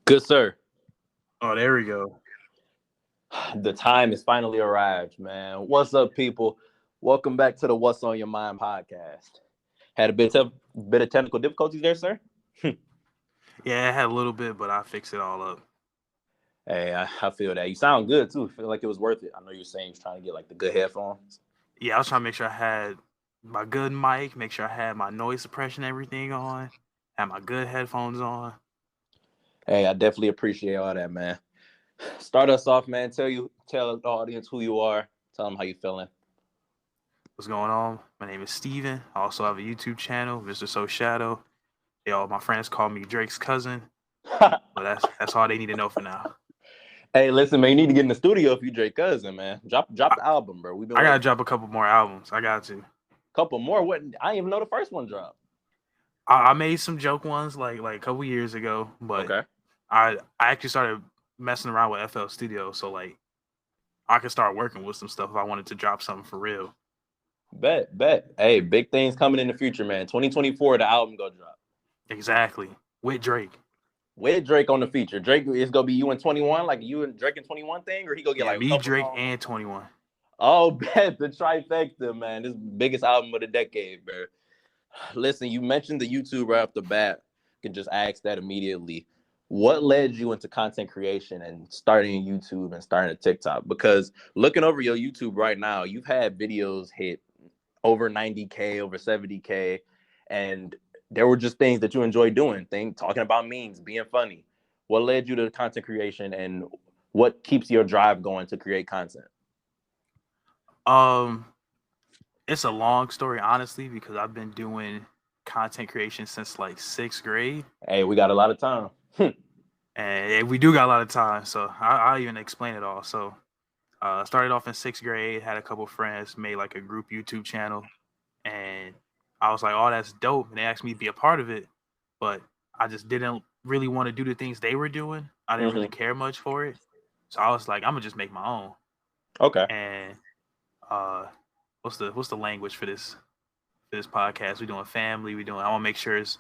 Good sir. Oh, there we go. The time has finally arrived, man. What's up, people? Welcome back to the What's on Your Mind podcast. Had a bit of technical difficulties there, sir. Yeah, I had a little bit, but I fixed it all up. Hey, I feel that. You sound good too. Feel like it was worth it. I know you're saying you're trying to get like the good headphones. Yeah, I was trying to make sure I had my good mic, make sure I had my noise suppression, everything on, had my good headphones on. Hey, I definitely appreciate all that, man. Start us off, man. Tell the audience who you are. Tell them how you feeling. What's going on? My name is Steven. I also have a YouTube channel, Mr. So Shadow. All my friends call me Drake's cousin, but that's all they need to know for now. Hey, listen, man. You need to get in the studio if you Drake cousin, man. Drop the album, bro. We've been I gotta waiting. drop a couple more albums. I got to. Couple more. What? I didn't even know the first one dropped. I made some joke ones like a couple years ago, but Okay. I actually started messing around with FL Studio, so like I could start working with some stuff if I wanted to drop something for real. Bet. Hey, big things coming in the future, man. 2024, the album go drop. Exactly. With Drake. With Drake on the feature. Drake is gonna be you in 21, like you and Drake in 21 thing, or he gonna get Yeah, like a me, couple Drake, songs. and 21. Oh, bet the trifecta, man. This biggest album of the decade, bro. Listen, you mentioned the YouTube right off the bat. Can just ask that immediately. What led you into content creation and starting YouTube and starting a TikTok? Because looking over your YouTube right now, you've had videos hit over 90K, over 70K, and there were just things that you enjoy doing, talking about memes, being funny. What led you to content creation, and what keeps your drive going to create content? Um, it's a long story, honestly, because I've been doing content creation since like 6th grade. Hey, we got a lot of time. And we do got a lot of time, so I'll even explain it all. So started off in 6th grade, had a couple friends, made like a group YouTube channel, and I was like, oh, that's dope. And they asked me to be a part of it, but I just didn't really want to do the things they were doing. I didn't really Mm-hmm. care much for it. So I was like, I'm gonna just make my own. Okay. And uh what's the language for this podcast? We doing family, we doing I wanna make sure it's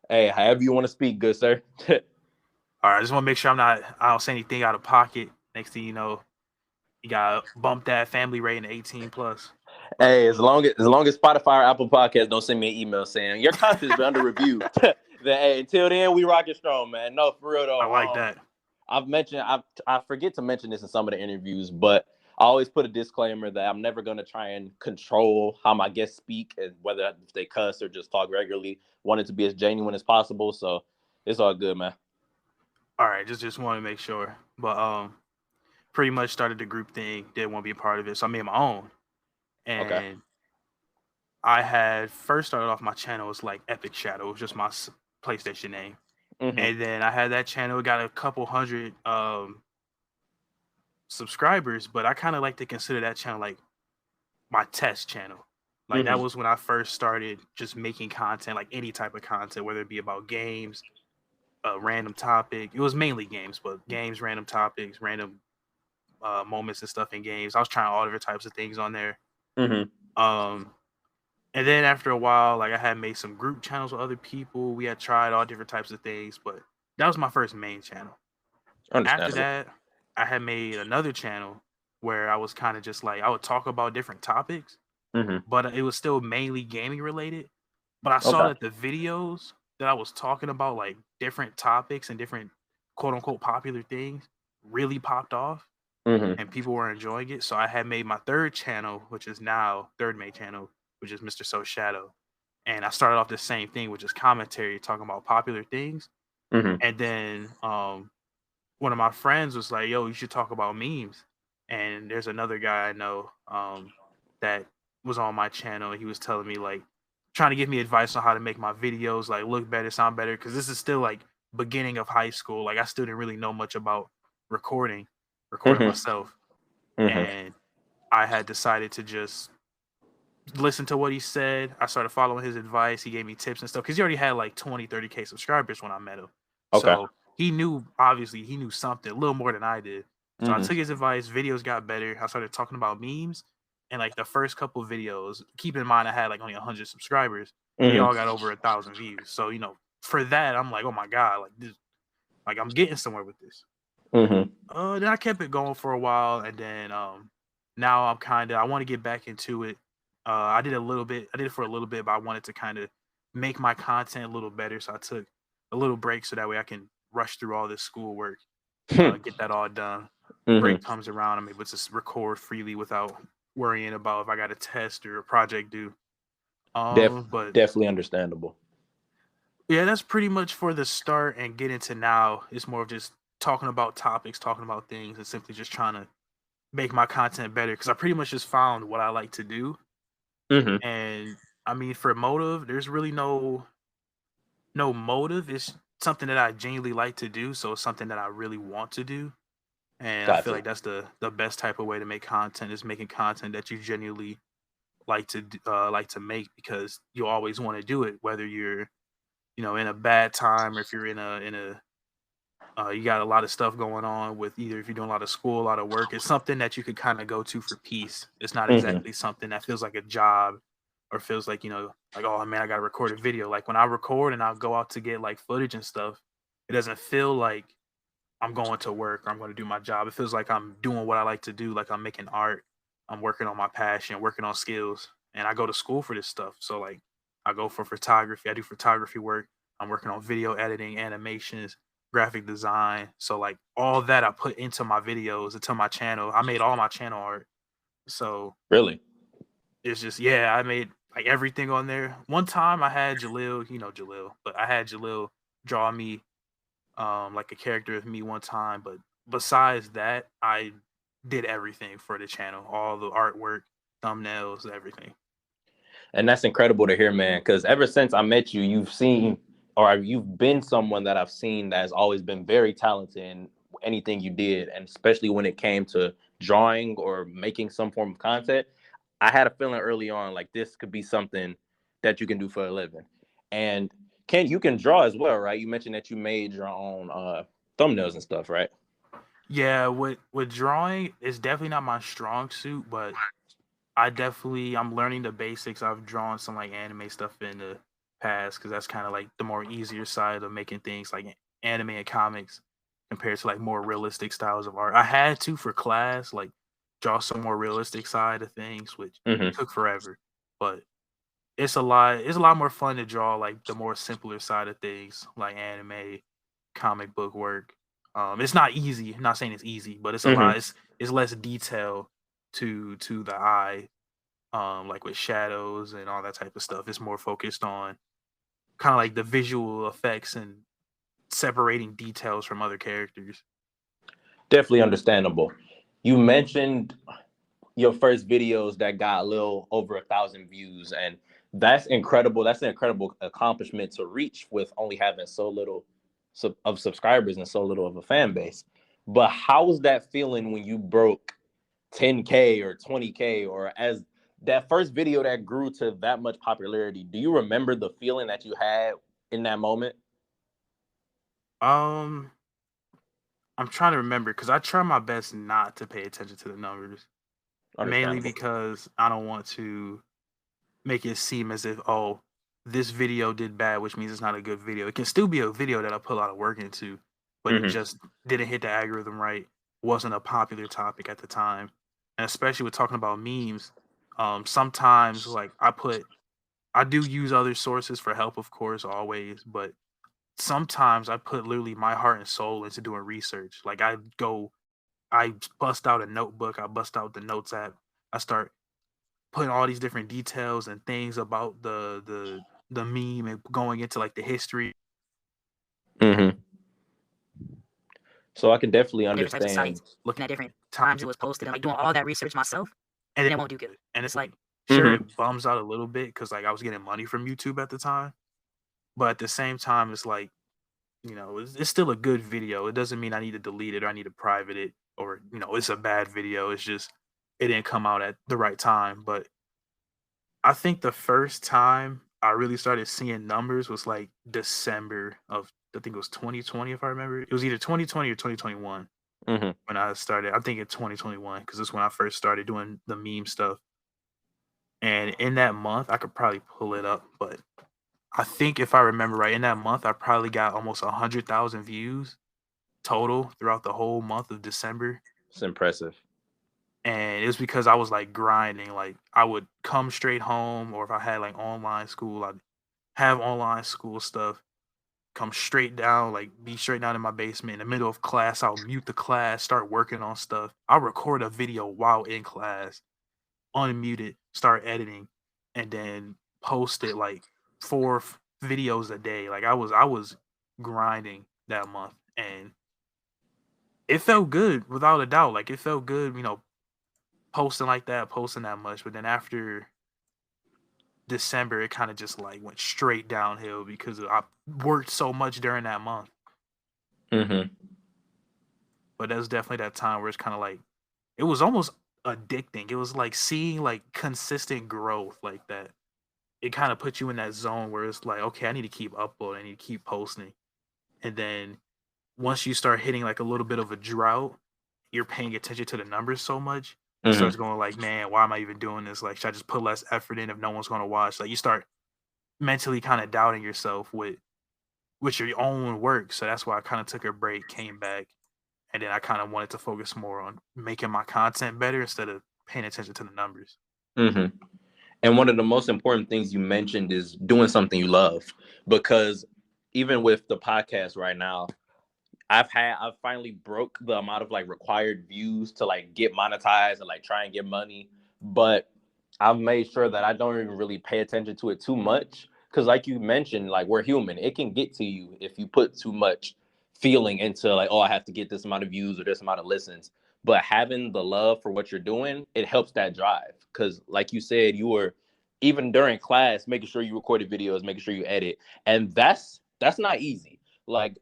Hey, however you want to speak, good sir. all right, I just wanna make sure I don't say anything out of pocket. Next thing you know, you gotta bump that family rating to 18 plus. But Hey, as long as Spotify or Apple Podcasts don't send me an email saying your content's been under review, then hey, until then we rocking strong, man. No, for real I though. like that. I forget to mention this in some of the interviews, but I always put a disclaimer that I'm never gonna try and control how my guests speak and whether if they cuss or just talk regularly. Want it to be as genuine as possible, so it's all good, man. All right, just want to make sure. But pretty much started the group thing, didn't want to be a part of it. So I made my own. Okay. And I had first started off my channel as like Epic Shadow, it was just my PlayStation name. Mm-hmm. And then I had that channel, got a couple hundred subscribers, but I kind of like to consider that channel like my test channel. Like that Mm-hmm. was when I first started just making content, like any type of content, whether it be about games, a random topic. It was mainly games, but games, random topics, random moments and stuff in games. I was trying all different types of things on there. Mm-hmm. Um, and then after a while, like I had made some group channels with other people. We had tried all different types of things, but that was my first main channel. After Understandable. that, I had made another channel where I was kind of just like I would talk about different topics, Mm-hmm. but it was still mainly gaming related. But I saw Okay. that the videos that I was talking about, like different topics and different quote unquote popular things, really popped off Mm-hmm. and people were enjoying it. So I had made my third channel, which is now third main channel, which is Mr. So Shadow. And I started off the same thing, which is commentary talking about popular things. Mm-hmm. And then one of my friends was like, yo, you should talk about memes. And there's another guy I know that was on my channel. He was telling me like trying to give me advice on how to make my videos like look better, sound better. Cause this is still like beginning of high school. Like I still didn't really know much about recording Mm-hmm. myself. Mm-hmm. And I had decided to just listen to what he said. I started following his advice. He gave me tips and stuff because he already had like 20, 30K subscribers when I met him. Okay. So he knew, obviously, he knew something a little more than I did. So I Mm-hmm. took his advice. Videos got better. I started talking about memes. And like the first couple of videos, keep in mind, I had like only 100 subscribers. They Mm-hmm. all got over 1,000 views. So, you know, for that, I'm like, oh my God, like this, Like I'm getting somewhere with this. Mm-hmm. Then I kept it going for a while, and then now I want to get back into it. I did it for a little bit, but I wanted to kind of make my content a little better. So I took a little break so that way I can rush through all this schoolwork, get that all done. Mm-hmm. Break comes around, I'm able to record freely without worrying about if I got a test or a project due. But Definitely understandable. yeah, that's pretty much for the start, and get into now. It's more of just talking about topics, talking about things, and simply just trying to make my content better because I pretty much just found what I like to do. Mm-hmm. And I mean, for motive, there's really no motive. It's something that I genuinely like to do, so it's something that I really want to do. And I feel Gotcha. like that's the best type of way to make content is making content that you genuinely like to make because you always want to do it, whether you're in a bad time or if you're in a you got a lot of stuff going on with either if you're doing a lot of school, a lot of work. It's something that you could kind of go to for peace. It's not Mm-hmm. exactly something that feels like a job or feels like, like, oh man, I got to record a video. Like when I record and I'll go out to get like footage and stuff, it doesn't feel like I'm going to work or I'm going to do my job. It feels like I'm doing what I like to do. Like I'm making art. I'm working on my passion, working on skills. And I go to school for this stuff. So like I go for photography. I do photography work. I'm working on video editing, animations, graphic design. So like all that I put into my videos, into my channel. I made all my channel art. So Really? it's just, yeah, I made like everything on there. One time I had Jalil, Jalil, but I had Jalil draw me like a character of me one time, but besides that, I did everything for the channel, all the artwork, thumbnails, everything. And that's incredible to hear, man. Because ever since I met you, you've been someone that I've seen that has always been very talented in anything you did, and especially when it came to drawing or making some form of content. I had a feeling early on like this could be something that you can do for a living. And you can draw as well, right? You mentioned that you made your own thumbnails and stuff, right? Yeah, with drawing, it's definitely not my strong suit, but I'm learning the basics. I've drawn some like anime stuff in the past because that's kind of like the more easier side of making things like anime and comics compared to like more realistic styles of art. I had to for class like draw some more realistic side of things, which Mm-hmm. took forever, but it's a lot more fun to draw like the more simpler side of things like anime, comic book work. It's not easy. I'm not saying it's easy, but it's a Mm-hmm. lot. It's less detail to the eye, like with shadows and all that type of stuff. It's more focused on kind of like the visual effects and separating details from other characters. Definitely understandable. You mentioned your first videos that got a little over 1,000 views, and that's incredible. That's an incredible accomplishment to reach with only having so little of subscribers and so little of a fan base. But how was that feeling when you broke 10K or 20K, or as that first video that grew to that much popularity? Do you remember the feeling that you had in that moment? Um, I'm trying to remember because I try my best not to pay attention to the numbers, mainly Understandable. because I don't want to make it seem as if, oh, this video did bad, which means it's not a good video. It can still be a video that I put a lot of work into, but it Mm-hmm. just didn't hit the algorithm right. Wasn't a popular topic at the time. And especially with talking about memes, sometimes like I do use other sources for help, of course, always, but sometimes I put literally my heart and soul into doing research. Like I bust out a notebook, I bust out the notes app, I start putting all these different details and things about the meme and going into like the history. Mm-hmm. So I can definitely Different types of understand. sites, looking at different times it was posted, and like doing all that research myself, and then it won't do good. And it's like, sure, Mm-hmm. it bums out a little bit because like I was getting money from YouTube at the time, but at the same time, it's like it's still a good video. It doesn't mean I need to delete it or I need to private it or it's a bad video. It's just it didn't come out at the right time. But I think the first time I really started seeing numbers was like December of I think it was 2020 if I remember. It was either 2020 or 2021 Mm-hmm. when I started. I'm thinking 2021 because that's when I first started doing the meme stuff. And in that month, I could probably pull it up, but I think if I remember right, in that month I probably got almost 100,000 views. total throughout the whole month of December. It's impressive. And it was because I was like grinding. Like I would come straight home, or if I had like online school, I'd have online school stuff, come straight down, like be straight down in my basement in the middle of class. I'll mute the class, start working on stuff. I'll record a video while in class, unmute it, start editing, and then post it like videos a day. Like I was grinding that month, and it felt good without a doubt. Like it felt good, posting like that, posting that much. But then after December, it kind of just like went straight downhill because I worked so much during that month. Mm-hmm. But that was definitely that time where it's kind of like it was almost addicting. It was like seeing like consistent growth like that. It kind of puts you in that zone where it's like, okay, I need to keep uploading, I need to keep posting. And then once you start hitting like a little bit of a drought, you're paying attention to the numbers so much. You Mm-hmm. start going like, man, why am I even doing this? Like, should I just put less effort in if no one's going to watch? Like, you start mentally kind of doubting yourself with your own work. So that's why I kind of took a break, came back, and then I kind of wanted to focus more on making my content better instead of paying attention to the numbers. Mm-hmm. And one of the most important things you mentioned is doing something you love, because even with the podcast right now, I've finally broke the amount of like required views to like get monetized and like try and get money. But I've made sure that I don't even really pay attention to it too much. Cause like you mentioned, like we're human. It can get to you if you put too much feeling into like, oh, I have to get this amount of views or this amount of listens. But having the love for what you're doing, it helps that drive. Cause like you said, you were even during class making sure you recorded videos, making sure you edit. And that's not easy. Like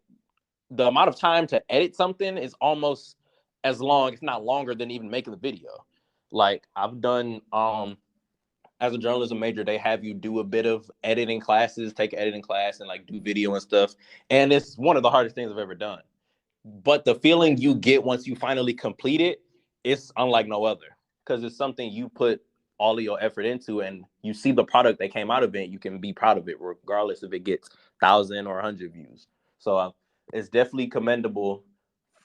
the amount of time to edit something is almost as long, if not longer, than even making the video. Like I've done as a journalism major, they have you do a bit of editing classes, take an editing class and like do video and stuff. And it's one of the hardest things I've ever done. But the feeling you get once you finally complete it, it's unlike no other. Because it's something you put all of your effort into and you see the product that came out of it, you can be proud of it, regardless if it gets 1,000 or 100 views. So it's definitely commendable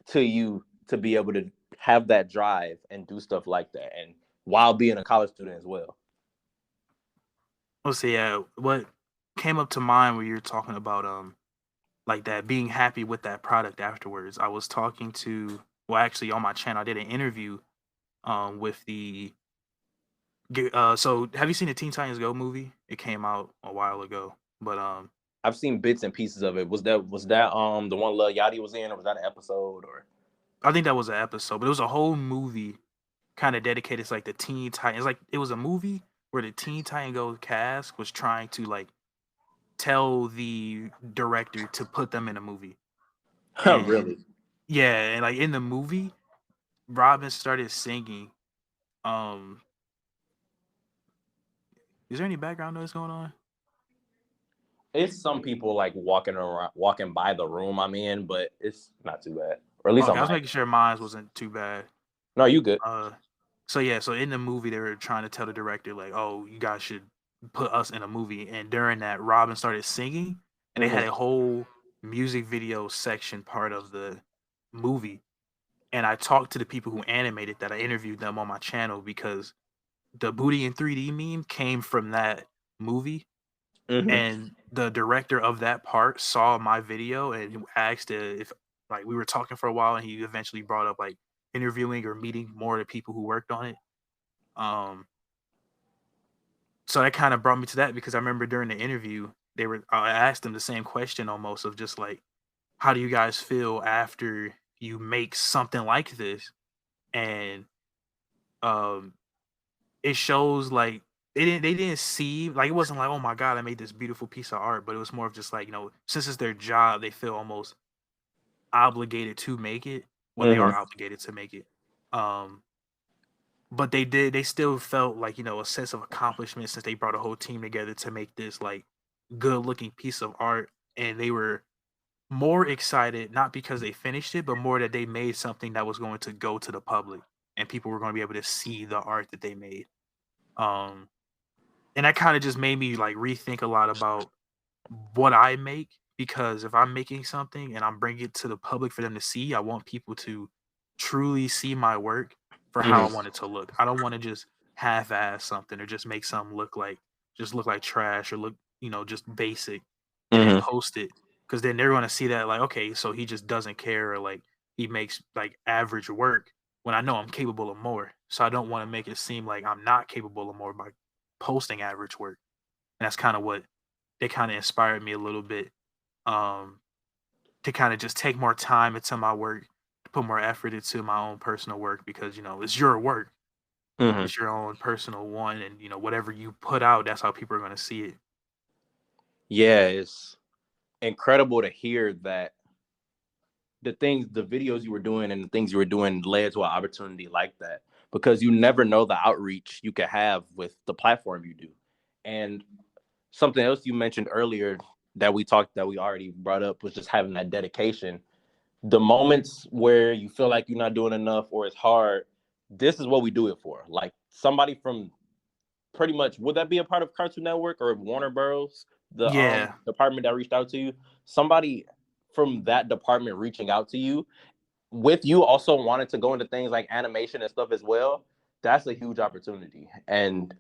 to you to be able to have that drive and do stuff like that, and while being a college student as well. Let's see, yeah, what came up to mind when you're talking about like that being happy with that product afterwards. I was talking to, well, actually on my channel, I did an interview with so have you seen the Teen Titans Go movie? It came out a while ago, but I've seen bits and pieces of it. Was that the one Lil Yachty was in, or was that an episode? Or I think that was an episode, but it was a whole movie kind of dedicated to like the Teen Titans. Like it was a movie where the Teen Titan Go cast was trying to like tell the director to put them in a movie. And really? yeah, and like in the movie, Robin started singing. Um, is there any background noise going on? It's some people like walking by the room I'm in, but it's not too bad. Or at least Okay, I was on making sure mine wasn't too bad. No, you good. So yeah, so in the movie they were trying to tell the director like, oh, you guys should put us in a movie. And during that, Robin started singing, and they had a whole music video section part of the movie. And I talked to the people who animated that. I interviewed them on my channel because the Booty in 3D meme came from that movie. And the director of that part saw my video and asked if like we were talking for a while, and he eventually brought up like interviewing or meeting more of the people who worked on it. So that kind of brought me to that because I remember during the interview I asked them the same question almost of just like, how do you guys feel after you make something like this? And it shows like they didn't see, like, it wasn't like, oh my god, I made this beautiful piece of art, but it was more of just like, since it's their job, they feel almost obligated to make it. Well, they are obligated to make it. But they still felt like, a sense of accomplishment since they brought a whole team together to make this like good looking piece of art. And they were more excited, not because they finished it, but more that they made something that was going to go to the public and people were going to be able to see the art that they made. And that kind of just made me like rethink a lot about what I make, because if I'm making something and I'm bringing it to the public for them to see, I want people to truly see my work for how I Hmm. want it to look. I don't want to just half-ass something or just make something look like trash or look, just basic and then Hmm. post it because then they're going to see that like, okay, so he just doesn't care or like he makes like average work when I know I'm capable of more. So I don't want to make it seem like I'm not capable of more by posting average work. And that's kind of what they kind of inspired me a little bit, um, to kind of just take more time into my work, to put more effort into my own personal work because it's your work, Hmm. it's your own personal one, and whatever you put out, that's how people are going to see it. Yeah, it's incredible to hear that the videos you were doing and the things you were doing led to an opportunity like that, because you never know the outreach you could have with the platform you do. And something else you mentioned earlier that we already brought up was just having that dedication. The moments where you feel like you're not doing enough or it's hard, this is what we do it for. Like somebody from pretty much, would that be a part of Cartoon Network or Warner Bros, the Yeah, department that reached out to you? Somebody from that department reaching out to you with you also wanted to go into things like animation and stuff as well, that's a huge opportunity. And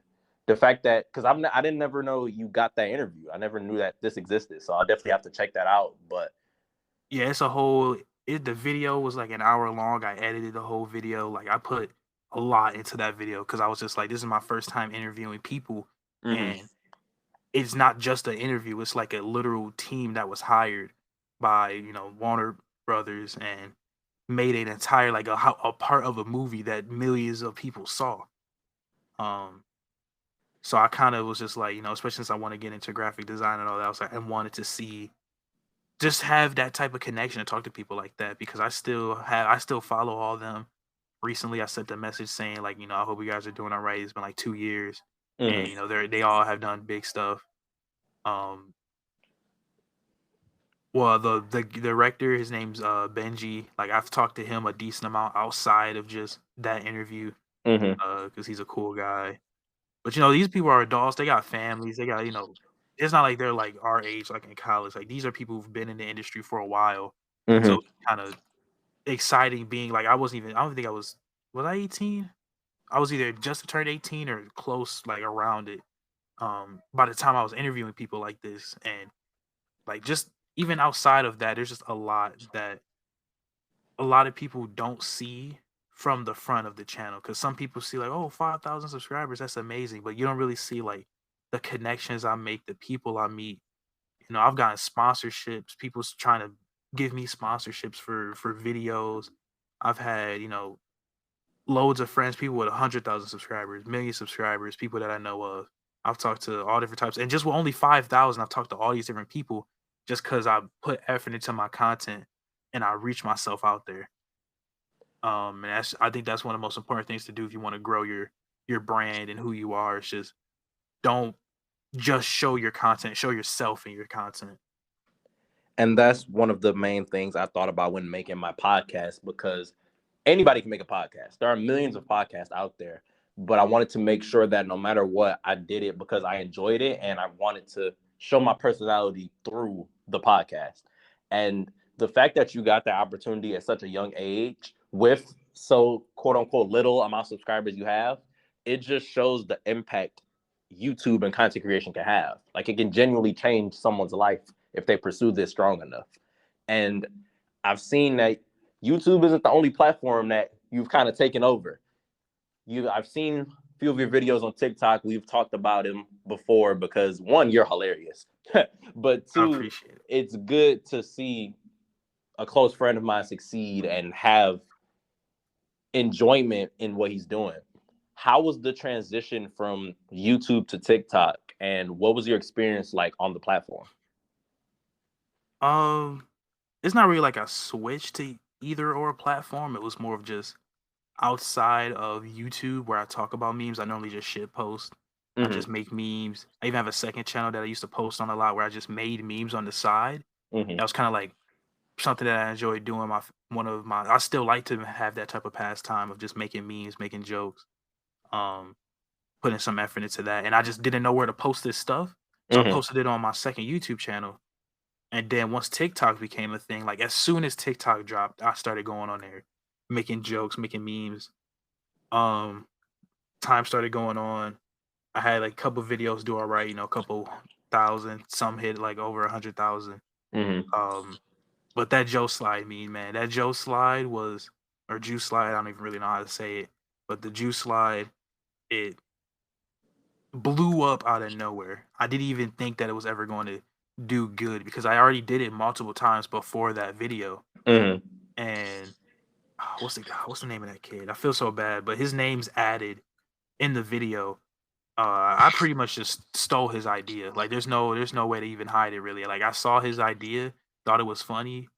the fact that, because I didn't never know you got that interview, I never knew that this existed, so I'll definitely have to check that out. But yeah, it's a whole. The video was like an hour long. I edited the whole video. Like I put a lot into that video because I was just like, this is my first time interviewing people, mhm. and it's not just an interview. It's like a literal team that was hired by Warner Brothers and made an entire like a part of a movie that millions of people saw. Um, so I kind of was just like, especially since I want to get into graphic design and all that, I was like, I wanted to see just have that type of connection and talk to people like that because I still follow all them. Recently, I sent a message saying like, I hope you guys are doing all right. It's been like 2 years, and Mhm. they all have done big stuff. Um, well, the director, his name's Benji. Like I've talked to him a decent amount outside of just that interview, Mhm. because he's a cool guy. But these people are adults. They got families. They got It's not like they're like our age, like in college. Like these are people who've been in the industry for a while. So Mhm. kind of exciting being like I wasn't even. I don't think I was. Was I 18? I was either just turned 18 or close, like around it. By the time I was interviewing people like this, and like just even outside of that, there's just a lot that a lot of people don't see from the front of the channel because some people see like, oh, 5,000 subscribers, that's amazing, but you don't really see like the connections I make, the people I meet. I've gotten sponsorships, people's trying to give me sponsorships for videos. I've had loads of friends, people with 100,000 subscribers, million subscribers, people that I know of. I've talked to all different types, and just with only 5,000, I've talked to all these different people just because I put effort into my content and I reach myself out there. And I think that's one of the most important things to do if you want to grow your brand and who you are. It's just don't just show your content, show yourself in your content. And that's one of the main things I thought about when making my podcast, because anybody can make a podcast. There are millions of podcasts out there, but I wanted to make sure that no matter what, I did it because I enjoyed it and I wanted to show my personality through the podcast. And the fact that you got that opportunity at such a young age with so quote unquote little amount of subscribers you have, it just shows the impact YouTube and content creation can have. Like it can genuinely change someone's life if they pursue this strong enough. And I've seen that YouTube isn't the only platform that you've kind of taken over. I've seen a few of your videos on TikTok. We've talked about him before because one, you're hilarious, but I two, appreciate it. it's good to see a close friend of mine succeed and have enjoyment in what he's doing. How was the transition from YouTube to TikTok, and what was your experience like on the platform? Um, it's not really like a switch to either or platform. It was more of just outside of YouTube where I talk about memes. I normally just shit post. I Mm-hmm. just make memes. I even have a second channel that I used to post on a lot where I just made memes on the side. Mm-hmm. That was kind of like something that I enjoyed doing. I still like to have that type of pastime of just making memes, making jokes, um, putting some effort into that. And I just didn't know where to post this stuff. So I Mm-hmm. posted it on my second YouTube channel. And then once TikTok became a thing, like as soon as TikTok dropped, I started going on there, making jokes, making memes. Um, Time started going on. I had like a couple videos do all right, you know, a couple thousand. Some hit like over 100,000. Mm-hmm. Um, but that Joe Slide meme, man, that Joe Slide was, or Juice Slide, I don't even really know how to say it, but the Juice Slide, it blew up out of nowhere. I didn't even think that it was ever going to do good because I already did it multiple times before that video. Mm-hmm. And what's the name of that kid? I feel so bad, but his name's added in the video. I pretty much just stole his idea. Like there's no way to even hide it really. Like I saw his idea, thought it was funny,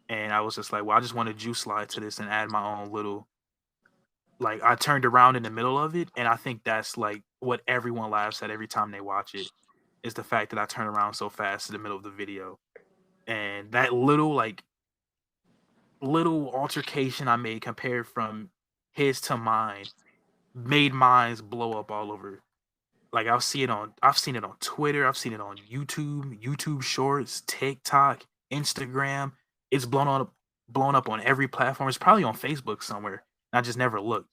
and I was just like, well, I just want to juice slide to this and add my own little, like I turned around in the middle of it, and I think that's like what everyone laughs at every time they watch it, is the fact that I turn around so fast in the middle of the video. And that little altercation I made compared from his to mine made mines blow up all over. Like I've seen it on Twitter, I've seen it on YouTube, YouTube Shorts, TikTok, Instagram. It's blown up on every platform. It's probably on Facebook somewhere. I just never looked.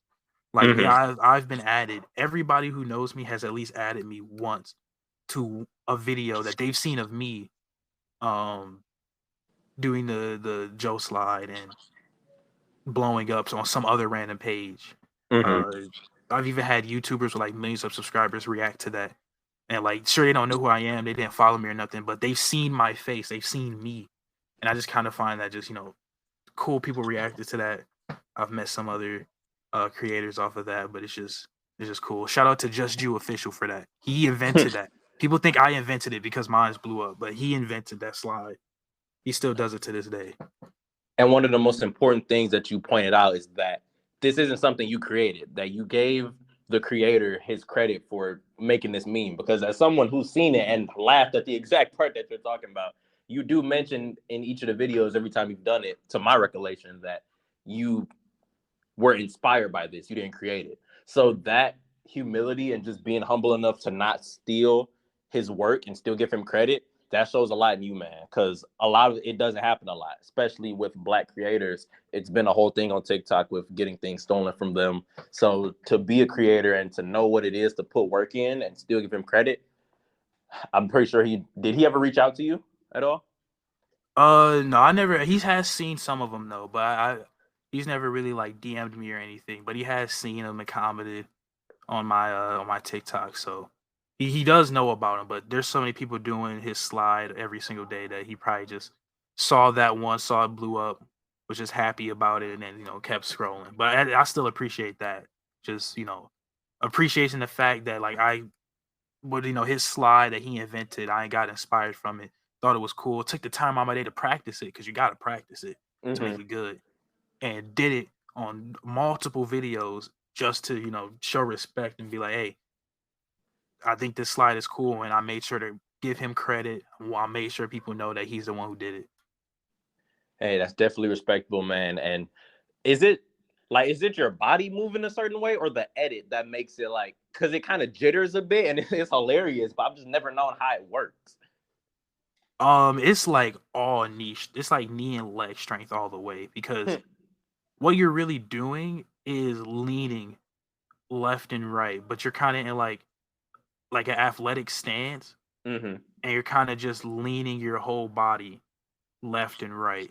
Like Mm-hmm. I've been added. Everybody who knows me has at least added me once to a video that they've seen of me um doing the Joe slide and blowing up on some other random page. Mm-hmm. Uh, I've even had YouTubers with like millions of subscribers react to that. And like, sure, they don't know who I am, they didn't follow me or nothing, but they've seen my face, they've seen me. And I just kind of find that just, you know, cool people reacted to that. I've met some other creators off of that, but it's just cool. Shout out to Just Jew Official for that. He invented that. People think I invented it because mine blew up, but he invented that slide. He still does it to this day. And one of the most important things that you pointed out is that this isn't something you created, that you gave the creator his credit for making this meme. Because as someone who's seen it and laughed at the exact part that you're talking about, you do mention in each of the videos every time you've done it, to my recollection, that you were inspired by this. You didn't create it. So that humility and just being humble enough to not steal his work and still give him credit, that shows a lot in you, man. Because a lot of it doesn't happen a lot, especially with Black creators. It's been a whole thing on TikTok with getting things stolen from them. So to be a creator and to know what it is to put work in and still give him credit, I'm pretty sure he ever reach out to you at all? No, I never. He has seen some of them though, but he's never really like DM'd me or anything. But he has seen them and commented on my TikTok, so he does know about him. But there's so many people doing his slide every single day that he probably just saw that one, saw it blew up, was just happy about it, and then kept scrolling. But I still appreciate that. Just appreciating the fact that like but his slide that he invented, I got inspired from it. Thought it was cool. Took the time out my day to practice it because you got to practice it to make Mm-hmm. it good, and did it on multiple videos just to show respect and be like, hey, I think this slide is cool, and I made sure to give him credit. I made sure people know that he's the one who did it. Hey, that's definitely respectable, man. And is it your body moving a certain way or the edit that makes it like, because it kind of jitters a bit and it's hilarious, but I've just never known how it works. It's like all niche. It's like knee and leg strength all the way because what you're really doing is leaning left and right, but you're kind of in like an athletic stance, Mm-hmm. and you're kind of just leaning your whole body left and right.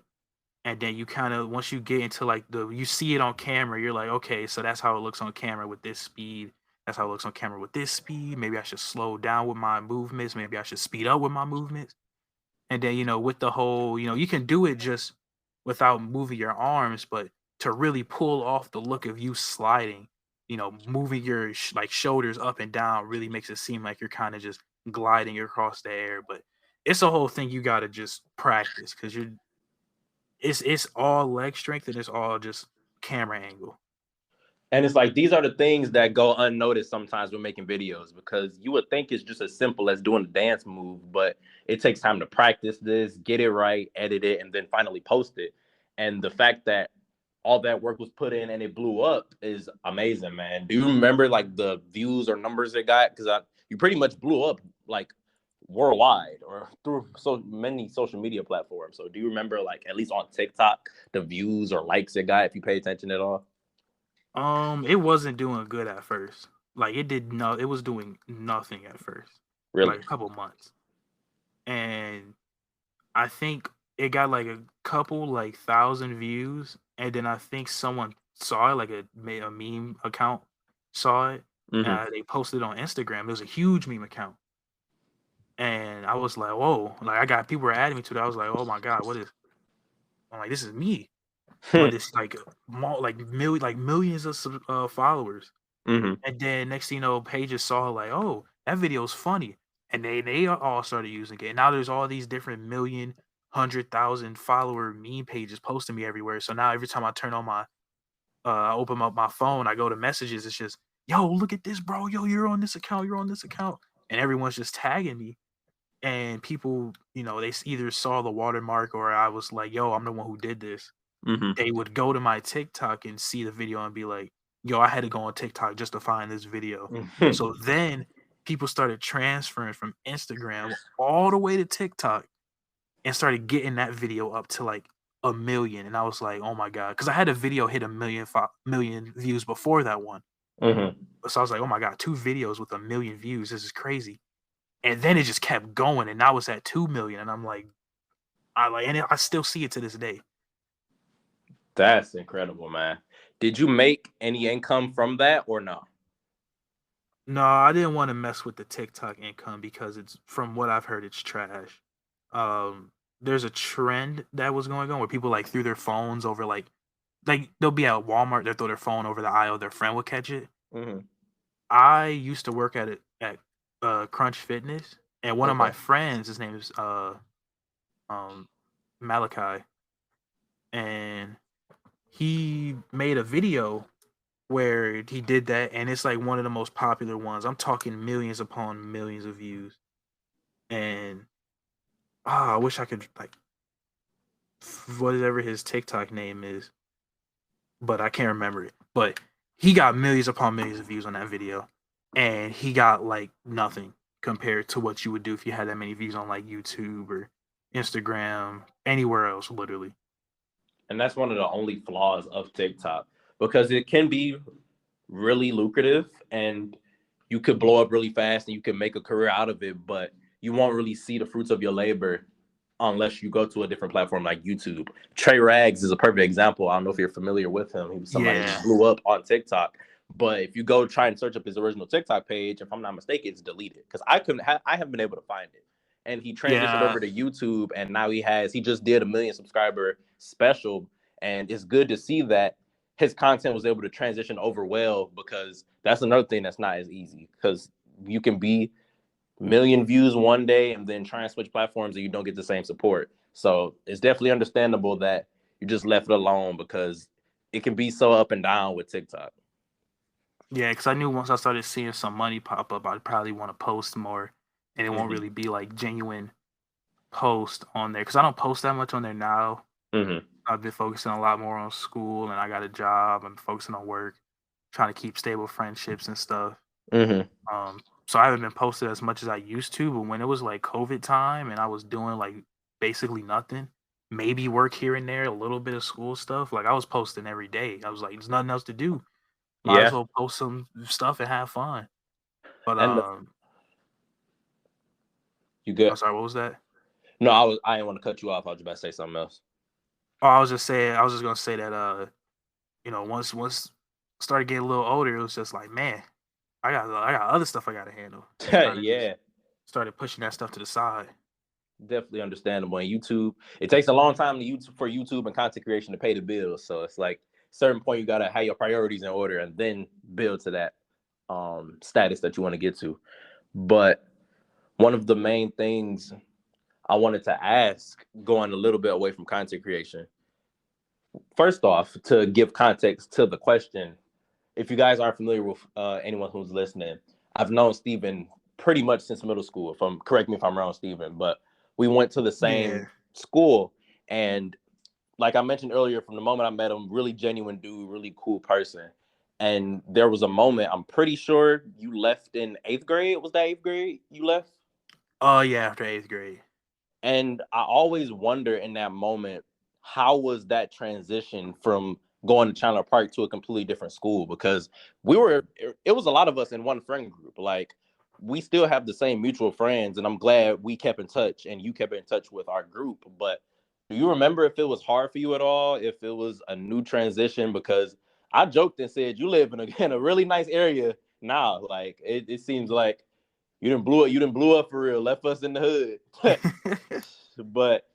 And then you kind of, once you get into like you see it on camera, you're like, okay, so that's how it looks on camera with this speed. That's how it looks on camera with this speed. Maybe I should slow down with my movements. Maybe I should speed up with my movements. And then, with the whole, you can do it just without moving your arms, but to really pull off the look of you sliding, moving your like shoulders up and down really makes it seem like you're kind of just gliding across the air. But it's a whole thing you got to just practice because it's all leg strength and it's all just camera angle. And it's like these are the things that go unnoticed sometimes when making videos, because you would think it's just as simple as doing a dance move, but it takes time to practice this, get it right, edit it, and then finally post it. And the fact that all that work was put in and it blew up is amazing, man. Do you remember like the views or numbers it got? Because you pretty much blew up like worldwide or through so many social media platforms. So do you remember, like, at least on TikTok, the views or likes it got if you pay attention at all? It wasn't doing good at first. Like it was doing nothing at first for Really? like a couple months. And I think it got like a couple like thousand views, and then I think someone saw it, like a meme account saw it, Mm-hmm. and they posted it on Instagram. It was a huge meme account, and I was like, whoa! Like I got people were adding me to that. I was like, oh my god, what is? I'm like, this is me, but it's like millions of followers. Mm-hmm. And then next thing you know, pages saw like, oh, that video's funny, and they all started using it. And now there's all these different million, 100,000 follower meme pages posting me everywhere. So now every time I turn on my, I open up my phone, I go to messages. It's just, yo, look at this, bro. Yo, you're on this account. You're on this account, and everyone's just tagging me. And people, they either saw the watermark or I was like, yo, I'm the one who did this. Mm-hmm. They would go to my TikTok and see the video and be like, yo, I had to go on TikTok just to find this video. So then people started transferring from Instagram all the way to TikTok and started getting that video up to like 1 million. And I was like, oh my God. Because I had a video hit 1 million views before that one. Mm-hmm. So I was like, oh my God, 2 videos with 1 million views. This is crazy. And then it just kept going. And now it's at 2 million. And I'm like, I still see it to this day. That's incredible, man. Did you make any income from that or no? No, I didn't want to mess with the TikTok income because it's from what I've heard, it's trash. There's a trend that was going on where people like threw their phones over like they'll be at Walmart, they'll throw their phone over the aisle, their friend will catch it. Mm-hmm. I used to work at Crunch Fitness, and one of my Okay. friends, his name is Malachi, and he made a video where he did that, and it's like one of the most popular ones. I'm talking millions upon millions of views, and I wish I could like whatever his TikTok name is, but I can't remember it. But he got millions upon millions of views on that video, and he got like nothing compared to what you would do if you had that many views on like YouTube or Instagram, anywhere else, literally. And that's one of the only flaws of TikTok, because it can be really lucrative and you could blow up really fast and you can make a career out of it, but you won't really see the fruits of your labor unless you go to a different platform like YouTube. Trey Rags is a perfect example. I don't know if you're familiar with him. He was somebody who blew up on TikTok. But if you go try and search up his original TikTok page, if I'm not mistaken, it's deleted because I haven't been able to find it. And he transitioned over to YouTube, and now he just did a 1 million subscriber special, and it's good to see that his content was able to transition over well, because that's another thing that's not as easy, because you can be 1 million views one day and then try and switch platforms and you don't get the same support. So it's definitely understandable that you just left it alone, because it can be so up and down with TikTok. Yeah, because I knew once I started seeing some money pop up, I'd probably want to post more, and it won't really be like genuine post on there, because I don't post that much on there now. I've been focusing a lot more on school, and I got a job. I'm focusing on work, trying to keep stable friendships and stuff. So I haven't been posted as much as I used to, but when it was like COVID time and I was doing like basically nothing, maybe work here and there, a little bit of school stuff, like I was posting every day. I was like, there's nothing else to do. Might as well post some stuff and have fun. But you good? I'm sorry, what was that? No, I didn't want to cut you off. I was about to say something else. Oh, I was just gonna say that once started getting a little older, it was just like, man, I got other stuff I gotta handle. Yeah. Started pushing that stuff to the side. Definitely understandable. And YouTube, it takes a long time for YouTube and content creation to pay the bills. So it's like certain point you gotta have your priorities in order and then build to that status that you want to get to. But one of the main things I wanted to ask, going a little bit away from content creation, first off, to give context to the question, if you guys aren't familiar with anyone who's listening, I've known Steven pretty much since middle school. Correct me if I'm wrong, Steven, but we went to the same school. And like I mentioned earlier, from the moment I met him, really genuine dude, really cool person. And there was a moment, I'm pretty sure you left in 8th grade. Was that 8th grade you left? Oh yeah, after 8th grade. And I always wonder in that moment, how was that transition from going to Chandler Park to a completely different school? Because it was a lot of us in one friend group. Like, we still have the same mutual friends, and I'm glad we kept in touch and you kept in touch with our group. But do you remember if it was hard for you at all? If it was a new transition? Because I joked and said you live in in a really nice area now. Like, it seems like you didn't blew up for real, left us in the hood. But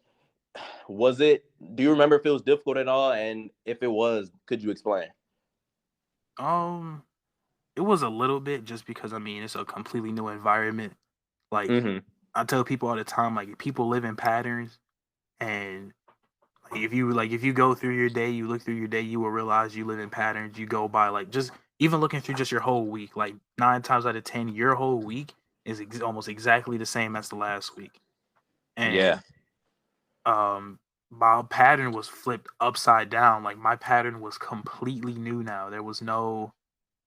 do you remember if it was difficult at all? And if it was, could you explain? um, it was a little bit just because I mean it's a completely new environment. Like Mm-hmm. I tell people all the time, like people live in patterns, and if you go through your day, you look through your day, you will realize you live in patterns. You go by like just even looking through just your whole week, like 9 times out of 10, your whole week is almost exactly the same as the last week. Yeah. And my pattern was flipped upside down. Like my pattern was completely new now. There was no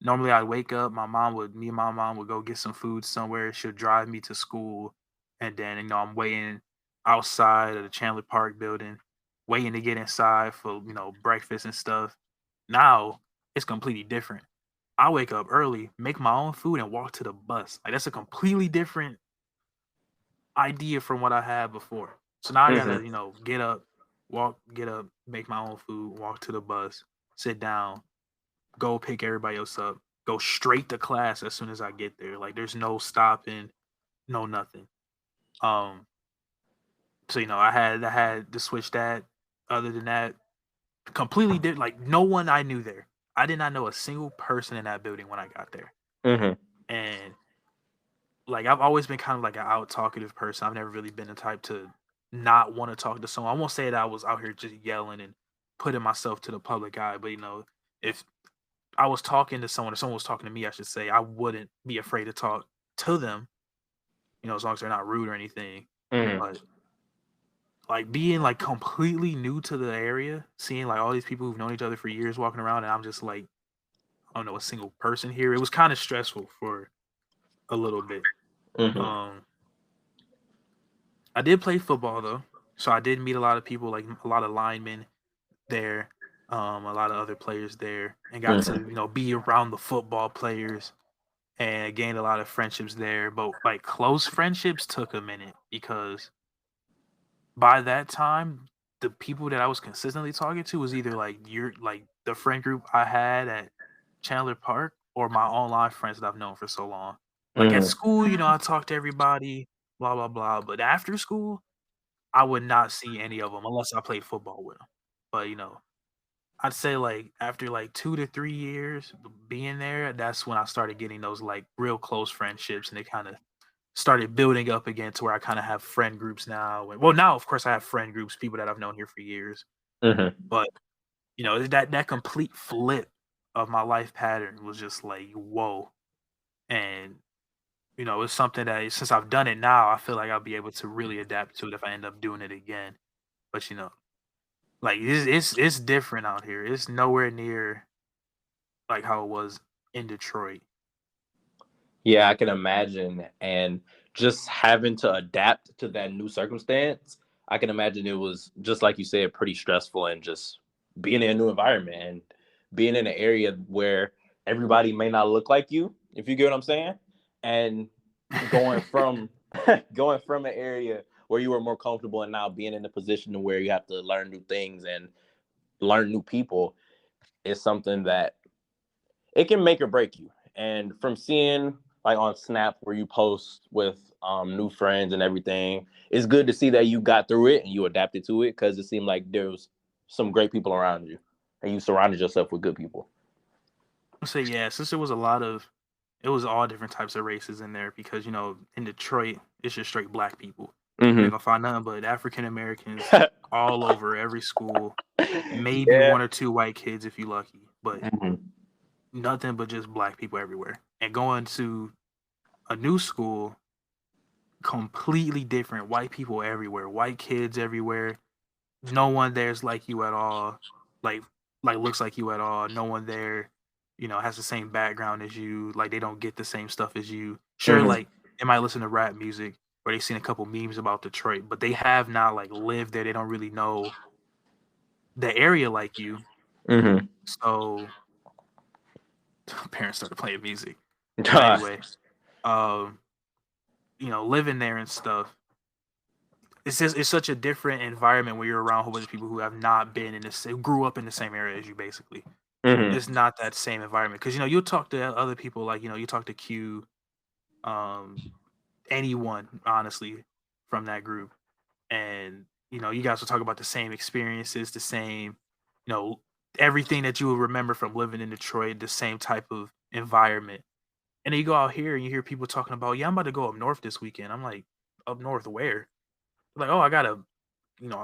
normally I'd wake up, me and my mom would go get some food somewhere. She'll drive me to school, and then I'm waiting outside of the Chandler Park building, waiting to get inside for breakfast and stuff. Now it's completely different. I wake up early, make my own food, and walk to the bus. Like that's a completely different idea from what I had before. So now I Mm-hmm. gotta get up, make my own food, walk to the bus, sit down, go pick everybody else up, go straight to class as soon as I get there. Like there's no stopping, no nothing. Um, so I had to switch that. Other than that, completely did like no one I knew there. I did not know a single person in that building when I got there. Mm-hmm. And like I've always been kind of like an out talkative person. I've never really been the type to not want to talk to someone. I won't say that I was out here just yelling and putting myself to the public eye, but if I was talking to someone or someone was talking to me, I should say, I wouldn't be afraid to talk to them, as long as they're not rude or anything. Mm-hmm. But like being like completely new to the area, seeing like all these people who've known each other for years walking around, and I'm just like, I don't know a single person here. It was kind of stressful for a little bit. Mm-hmm. Um, I did play football though, so I did meet a lot of people, like a lot of linemen there, a lot of other players there, and got to Mm-hmm. be around the football players and gained a lot of friendships there. But like close friendships took a minute because by that time, the people that I was consistently talking to was either like the friend group I had at Chandler Park or my online friends that I've known for so long. Like at Mm-hmm. school, I talked to everybody, blah blah blah. But after school, I would not see any of them unless I played football with them. But I'd say like after like 2 to 3 years being there, that's when I started getting those like real close friendships, and it kind of started building up again to where I kind of have friend groups now. And well, now of course I have friend groups, people that I've known here for years. Mm-hmm. But that complete flip of my life pattern was just like whoa, and it's something that since I've done it now, I feel like I'll be able to really adapt to it if I end up doing it again. But like it's different out here. It's nowhere near like how it was in Detroit. Yeah, I can imagine. And just having to adapt to that new circumstance, I can imagine it was just like you said, pretty stressful, and just being in a new environment and being in an area where everybody may not look like you, if you get what I'm saying. And going from going from an area where you were more comfortable and now being in a position where you have to learn new things and learn new people is something that it can make or break you. And from seeing like on Snap where you post with new friends and everything, it's good to see that you got through it and you adapted to it, because it seemed like there was some great people around you and you surrounded yourself with good people. I say yeah, since it was all different types of races in there because in Detroit it's just straight black people. You ain't Mm-hmm. gonna find nothing but African Americans all over every school. Maybe Yeah. one or two white kids if you lucky, but Mm-hmm. nothing but just black people everywhere. And going to a new school, completely different. White people everywhere, white kids everywhere. No one there's like you at all. Like looks like you at all. No one there, has the same background as you. Like they don't get the same stuff as you. Sure, Mm-hmm. like they might listen to rap music, or they've seen a couple memes about Detroit, but they have not like lived there. They don't really know the area like you. Mm-hmm. So parents started playing music. But Ah, anyway, um, living there and stuff. It's such a different environment when you're around a whole bunch of people who have not been in this, grew up in the same area as you, basically. mm-hmm. It's not that same environment because you'll talk to other people like you talk to Q, um, anyone honestly from that group, and you guys will talk about the same experiences, the same, you know, everything that you will remember from living in Detroit, the same type of environment. And then you go out here and you hear people talking about, yeah, I'm about to go up north this weekend. I'm like, up north where? Like, oh, I got a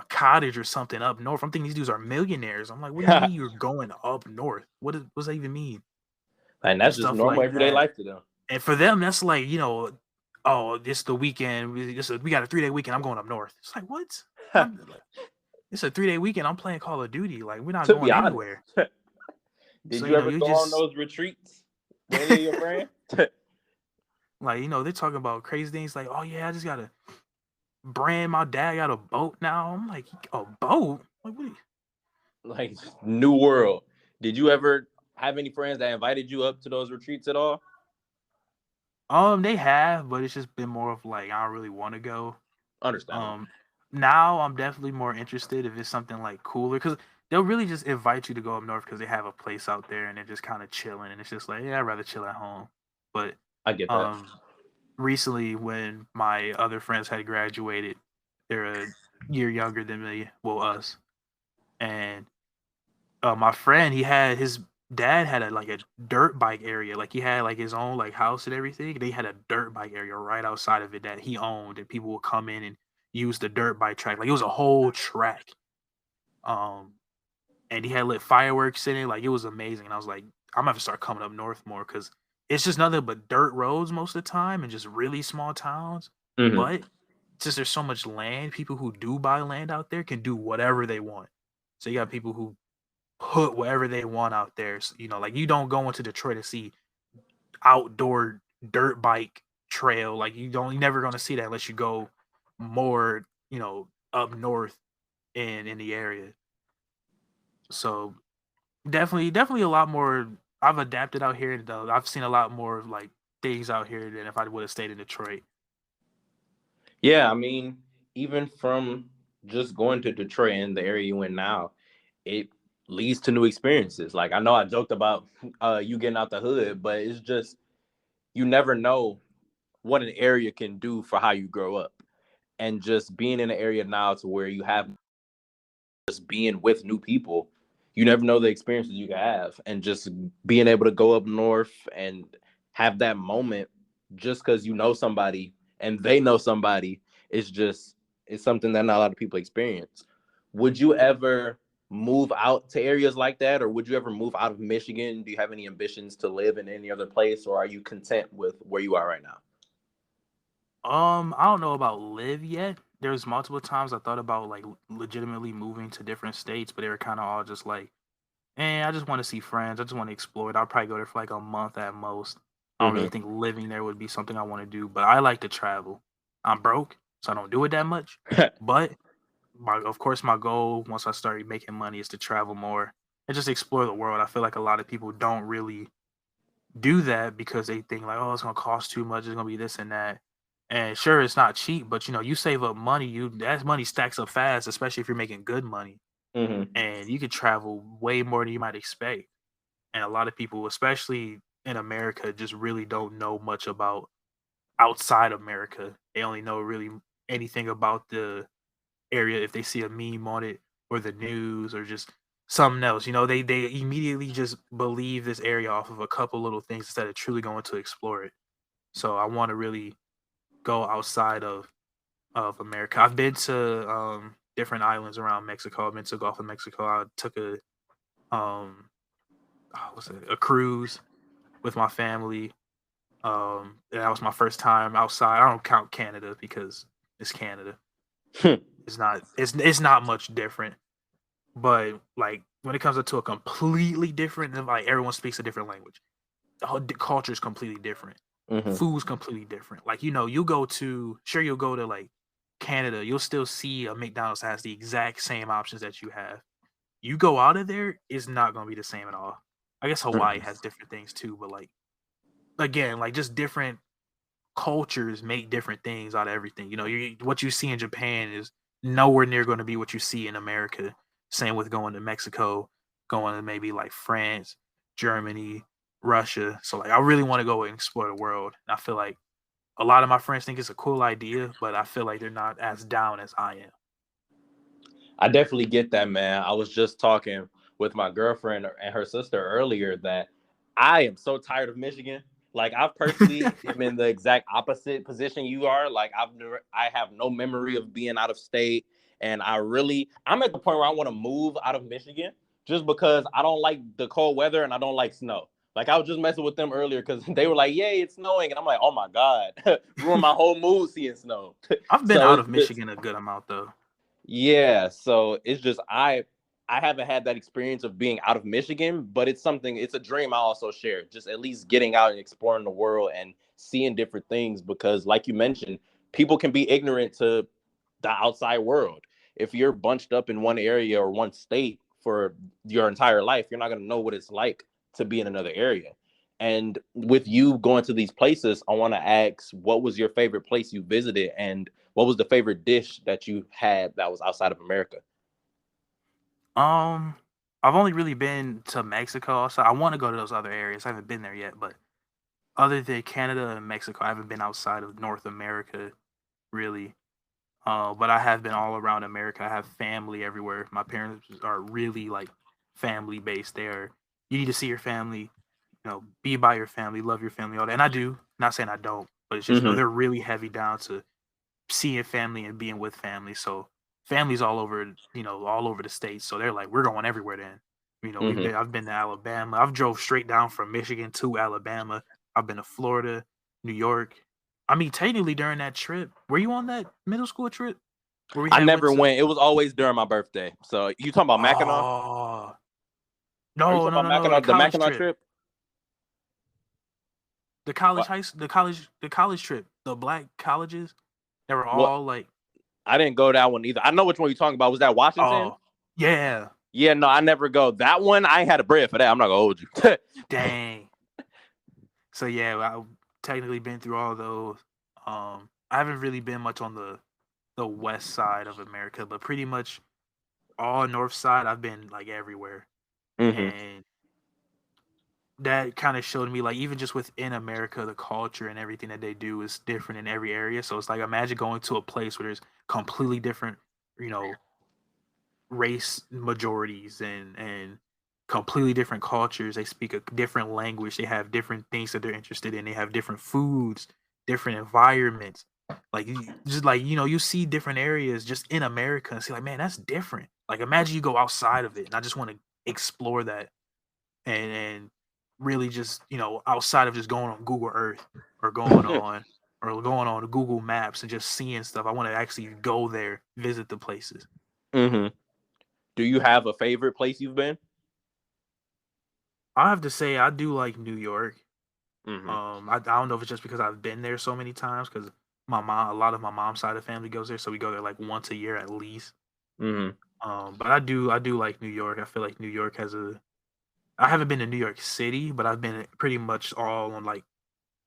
cottage or something up north. I'm thinking these dudes are millionaires. I'm like, what do you mean you're going up north? What's that even mean? And And that's just stuff normal like everyday that. life to them. And for them, that's like, oh, this the weekend. We got a 3-day weekend. I'm going up north. It's like, what? I'm like, it's a 3-day weekend. I'm playing Call of Duty. Like, we're not To be going honest, anywhere. did So, you ever you go on just those retreats with any of your friends? like, they're talking about crazy things like, oh yeah, I just gotta brand my dad got a boat now. I'm like, a boat? Like, what? Like new world. Did you ever have any friends that invited you up to those retreats at all? They have, but it's just been more of like I don't really want to go. Understandable. Um, Now I'm definitely more interested if it's something like cooler because they'll really just invite you to go up north because they have a place out there and they're just kind of chilling and it's just like, yeah, I'd rather chill at home. But I get that. um, recently when my other friends had graduated, they're a year younger than me, well, us, and my friend, his dad had a dirt bike area. Like he had like his own like house and everything. They had a dirt bike area right outside of it that he owned, and people would come in and use the dirt bike track. Like it was a whole track. Um, and he had lit fireworks in it. Like it was amazing. And I was like, I'm gonna have to start coming up north more because it's just nothing but dirt roads most of the time and just really small towns. Mm-hmm. But since there's so much land, people who do buy land out there can do whatever they want. So you got people who put whatever they want out there. So, like you don't go into Detroit to see outdoor dirt bike trail. Like you're never gonna see that unless you go more, up north in the area. So definitely a lot more. I've adapted out here. Though I've seen a lot more like things out here than if I would have stayed in Detroit. Yeah, I mean, even from just going to Detroit and the area you in now, it leads to new experiences. Like I know I joked about you getting out the hood, but it's just you never know what an area can do for how you grow up. And just being in an area now to where you have just being with new people, you never know the experiences you can have. And just being able to go up north and have that moment just because you know somebody and they know somebody it's something that not a lot of people experience. Would you ever move out to areas like that, or would you ever move out of Michigan? Do you have any ambitions to live in any other place, or are you content with where you are right now? I don't know about live yet. There's multiple times I thought about like legitimately moving to different states, but they were kind of all just like, I just want to see friends. I just want to explore it. I'll probably go there for like a month at most. I don't really Mm-hmm. think living there would be something I want to do, but I like to travel. I'm broke, so I don't do it that much. But of course, my goal once I start making money is to travel more and just explore the world. I feel like a lot of people don't really do that because they think like, oh, it's gonna cost too much. It's gonna be this and that. And sure, it's not cheap, but you save up money. That money stacks up fast, especially if you're making good money, Mm-hmm. and you could travel way more than you might expect. And a lot of people, especially in America, just really don't know much about outside America. They only know really anything about the area if they see a meme on it or the news or just something else. They immediately just believe this area off of a couple little things instead of truly going to explore it. So I want to really go outside of America. I've been to different islands around Mexico. I've been to Gulf of Mexico. I took um a cruise with my family. That was my first time outside. I don't count Canada because it's Canada. It's not much different. But like when it comes to a completely different, like everyone speaks a different language. The whole culture is completely different. food's completely different. Like, you go to you'll go to like Canada, you'll still see a McDonald's that has the exact same options that you have. You go out of there, it's not gonna be the same at all. I guess Hawaii Mhm. has different things too, but like again, like just different cultures make different things out of everything. What you see in Japan is nowhere near going to be what you see in America. Same with going to Mexico, going to maybe like France, Germany, Russia. So like I really want to go and explore the world. And I feel like a lot of my friends think it's a cool idea, but I feel like they're not as down as I am. I definitely get that, man. I was just talking with my girlfriend and her sister earlier that I am so tired of Michigan. Like I personally am in the exact opposite position you are. Like I have no memory of being out of state, and I'm at the point where I want to move out of Michigan just because I don't like the cold weather and I don't like snow. Like I was just messing with them earlier because they were like, "Yay, it's snowing," and I'm like, "Oh my god, ruin my whole mood seeing snow." I've been So out it's of just Michigan a good amount though. yeah, so it's just I haven't had that experience of being out of Michigan, but it's a dream I also share. Just at least getting out and exploring the world and seeing different things because like you mentioned, people can be ignorant to the outside world. If you're bunched up in one area or one state for your entire life, you're not going to know what it's like to be in another area. And with you going to these places, I want to ask what was your favorite place you visited and what was the favorite dish that you had that was outside of America? Um, I've only really been to Mexico, so I want to go to those other areas. I haven't been there yet, but other than Canada and Mexico, I haven't been outside of North America really. But I have been all around America. I have family everywhere. My parents are really like family based. There, you need to see your family. Be by your family, love your family, all that. And I do. Not saying I don't, but it's just Mm-hmm. they're really heavy down to seeing family and being with family. So families all over, all over the states. So they're like, we're going everywhere. Then, Mm-hmm. I've been to Alabama. I've drove straight down from Michigan to Alabama. I've been to Florida, New York. I mean, technically during that trip, were you on that middle school trip where we I had went never to? went. It was always during my birthday. So you talking about Mackinac? Oh Are you no, talking no, about no, no, the Mackinac? The college Mackinac trip, trip? the college What? high, the college trip, the black colleges. They were What? all like, I didn't go that one either. I know which one you're talking about. Was that Washington? oh yeah, Yeah, no, I never go. That one, I ain't had a bread for that. I'm not gonna hold you. dang. So yeah, I've technically been through all those. I haven't really been much on the west side of America, but pretty much all north side. I've been like everywhere, Mm-hmm. and that kind of showed me like even just within America, the culture and everything that they do is different in every area. So it's like imagine going to a place where there's completely different, you know, race majorities and completely different cultures. They speak a different language. They have different things that they're interested in. They have different foods, different environments. Like just like you see different areas just in America and see like, man, that's different. Like imagine you go outside of it, and I just want to explore that and really just outside of just going on Google Earth or going on Google Maps and just seeing stuff. I want to actually go there, visit the places. Mm-hmm. Do you have a favorite place you've been? I have to say I do like New York. Mm-hmm. I don't know if it's just because I've been there so many times because a lot of my mom's side of the family goes there, so we go there like once a year at least. Mm-hmm. But I do like New York. I feel like New York has a. I haven't been to New York City, but I've been pretty much all on like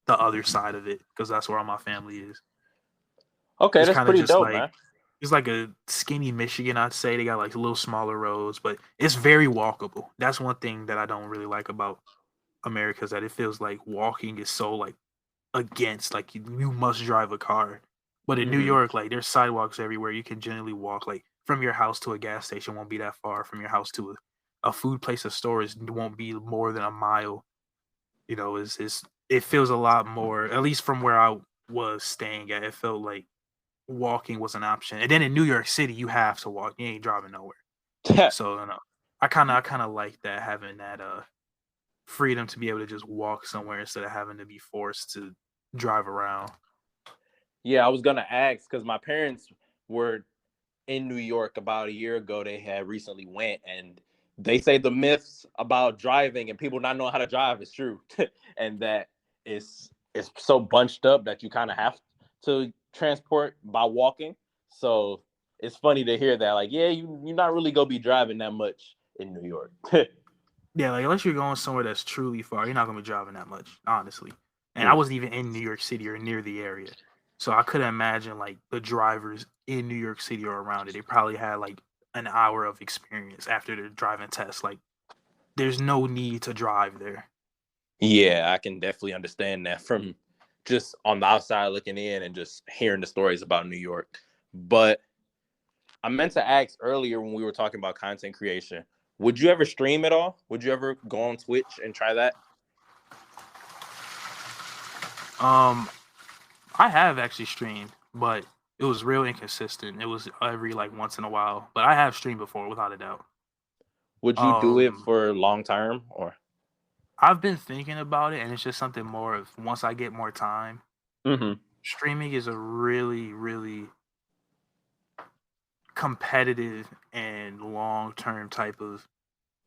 the other side of it because that's where all my family is. Okay, It's that's kind of pretty just dope, like man. it's like a skinny Michigan, I'd say. They got like a little smaller roads, but it's very walkable. That's one thing that I don't really like about America is that it feels like walking is so like against like you must drive a car. But in New Mm-hmm. York, like there's sidewalks everywhere. You can generally walk like from your house to a gas station won't be that far. From your house to a food place, a store is won't be more than a mile. Is it feels a lot more. At least from where I was staying at, it felt like walking was an option. And then in New York City, you have to walk. You ain't driving nowhere. So I kind of like that having that freedom to be able to just walk somewhere instead of having to be forced to drive around. Yeah, I was gonna ask because my parents were in New York about a year ago. They had recently went, and they say the myths about driving and people not knowing how to drive is true, and that it's it's so bunched up that you kind of have to transport by walking. So it's funny to hear that. Like, yeah, you're not really gonna be driving that much in New York. Yeah, like unless you're going somewhere that's truly far, you're not gonna be driving that much, honestly. And I Mm. wasn't even in New York City or near the area, so I couldn't imagine like the drivers in New York City or around it. They probably had like an hour of experience after their driving test. Like, there's no need to drive there. Yeah, I can definitely understand that from just on the outside looking in and just hearing the stories about New York. But I meant to ask earlier when we were talking about content creation, would you ever stream at all? Would you ever go on Twitch and try that? I have actually streamed, but it was real inconsistent. It was every like once in a while, but I have streamed before without a doubt. Would you do it for long term or? I've been thinking about it, and it's just something more of once I get more time. Mm-hmm. Streaming is a really, really competitive and long-term type of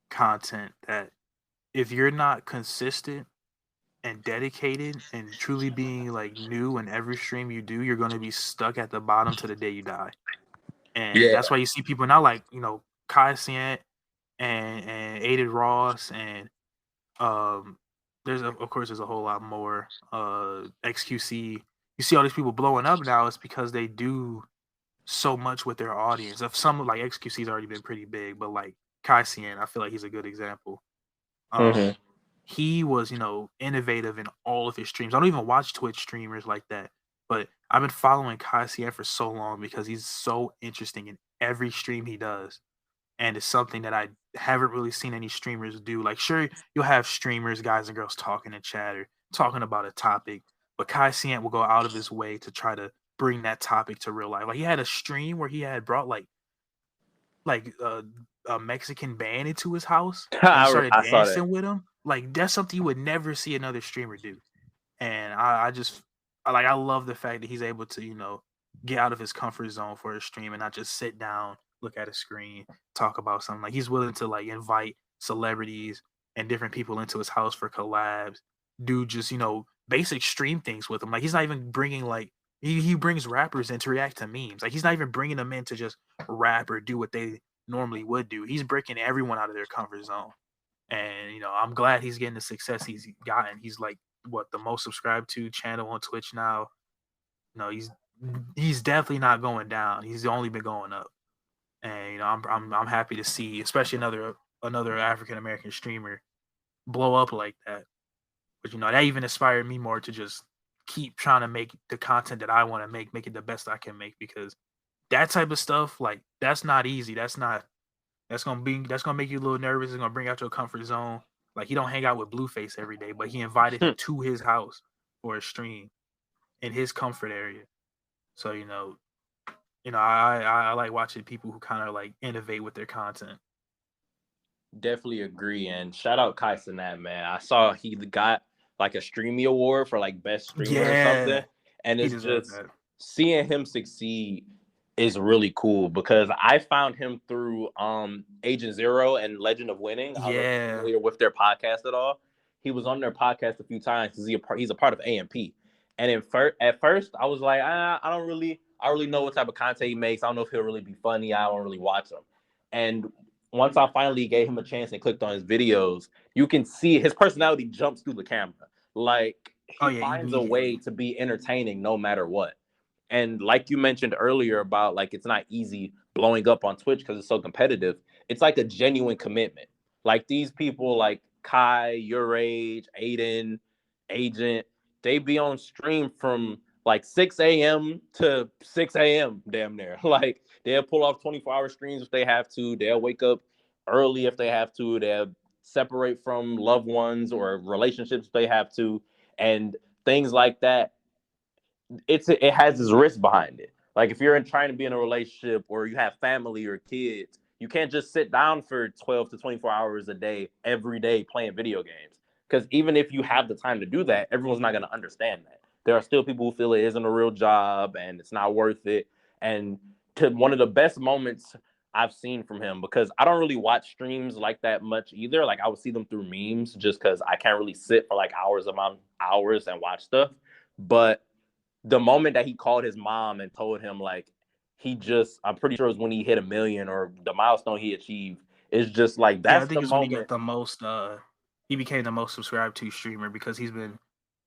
content that if you're not consistent and dedicated and truly being like new in every stream you do, you're going to be stuck at the bottom to the day you die. And Yeah. that's why you see people now like, Kai Cenat and Aiden Ross and of course there's a whole lot more XQC. You see all these people blowing up now, it's because they do so much with their audience. Of some like XQC's already been pretty big, but like Kai Cenat, I feel like he's a good example. Mm-hmm. He was, innovative in all of his streams. I don't even watch Twitch streamers like that, but I've been following Kai Cenat for so long because he's so interesting in every stream he does. And it's something that I haven't really seen any streamers do. Like, sure, you'll have streamers, guys and girls talking in chat or talking about a topic, but Kai Cenat will go out of his way to try to bring that topic to real life. Like, he had a stream where he had brought a Mexican band into his house and he started I saw that. dancing with him. Like, that's something you would never see another streamer do. And I love the fact that he's able to, get out of his comfort zone for a stream and not just sit down, look at a screen, talk about something. Like, he's willing to like invite celebrities and different people into his house for collabs, do just, basic stream things with him. Like, he's not even bringing like he brings rappers in to react to memes. Like, he's not even bringing them in to just rap or do what they normally would do. He's breaking everyone out of their comfort zone. And I'm glad he's getting the success he's gotten. He's like the most subscribed to channel on Twitch now. No, he's definitely not going down. He's only been going up. And I'm happy to see, especially another African American streamer blow up like that. But that even inspired me more to just keep trying to make the content that I want to make it the best I can make, because that type of stuff, like, that's not easy. That's gonna make you a little nervous. It's gonna bring out your comfort zone. Like, he don't hang out with Blueface every day, but he invited him to his house for a stream in his comfort area. So I like watching people who kind of like innovate with their content. Definitely agree. And shout out Kai Cenat, man. I saw he got like a Streamy Award for like best streamer or something. And it's just seeing him succeed is really cool because I found him through Agent Zero and Legend of Winning. I don't know if you're familiar with their podcast at all. He was on their podcast a few times because he's a part of AMP. And at first I was like, I don't really know what type of content he makes. I don't know if he'll really be funny. I don't really watch him. And once I finally gave him a chance and clicked on his videos, you can see his personality jumps through the camera. Like, he finds a way to be entertaining no matter what. And like you mentioned earlier about like it's not easy blowing up on Twitch because it's so competitive. It's like a genuine commitment. Like, these people like Kai, Your Age, Aiden, Agent, they be on stream from like 6 a.m. to 6 a.m. damn near. Like, they'll pull off 24-hour streams if they have to. They'll wake up early if they have to. They'll separate from loved ones or relationships if they have to. And things like that. It has this risk behind it. Like, if you're trying to be in a relationship or you have family or kids, you can't just sit down for 12 to 24 hours a day, every day playing video games. Because even if you have the time to do that, everyone's not going to understand that. There are still people who feel it isn't a real job and it's not worth it. And one of the best moments I've seen from him, because I don't really watch streams like that much either. Like I would see them through memes just because I can't really sit for like hours and watch stuff. But the moment that he called his mom and told him like I'm pretty sure it was when he hit 1 million or the milestone he achieved. It's just like Yeah, I that's think the it's when he moment. got the most. He became the most subscribed to streamer because he's been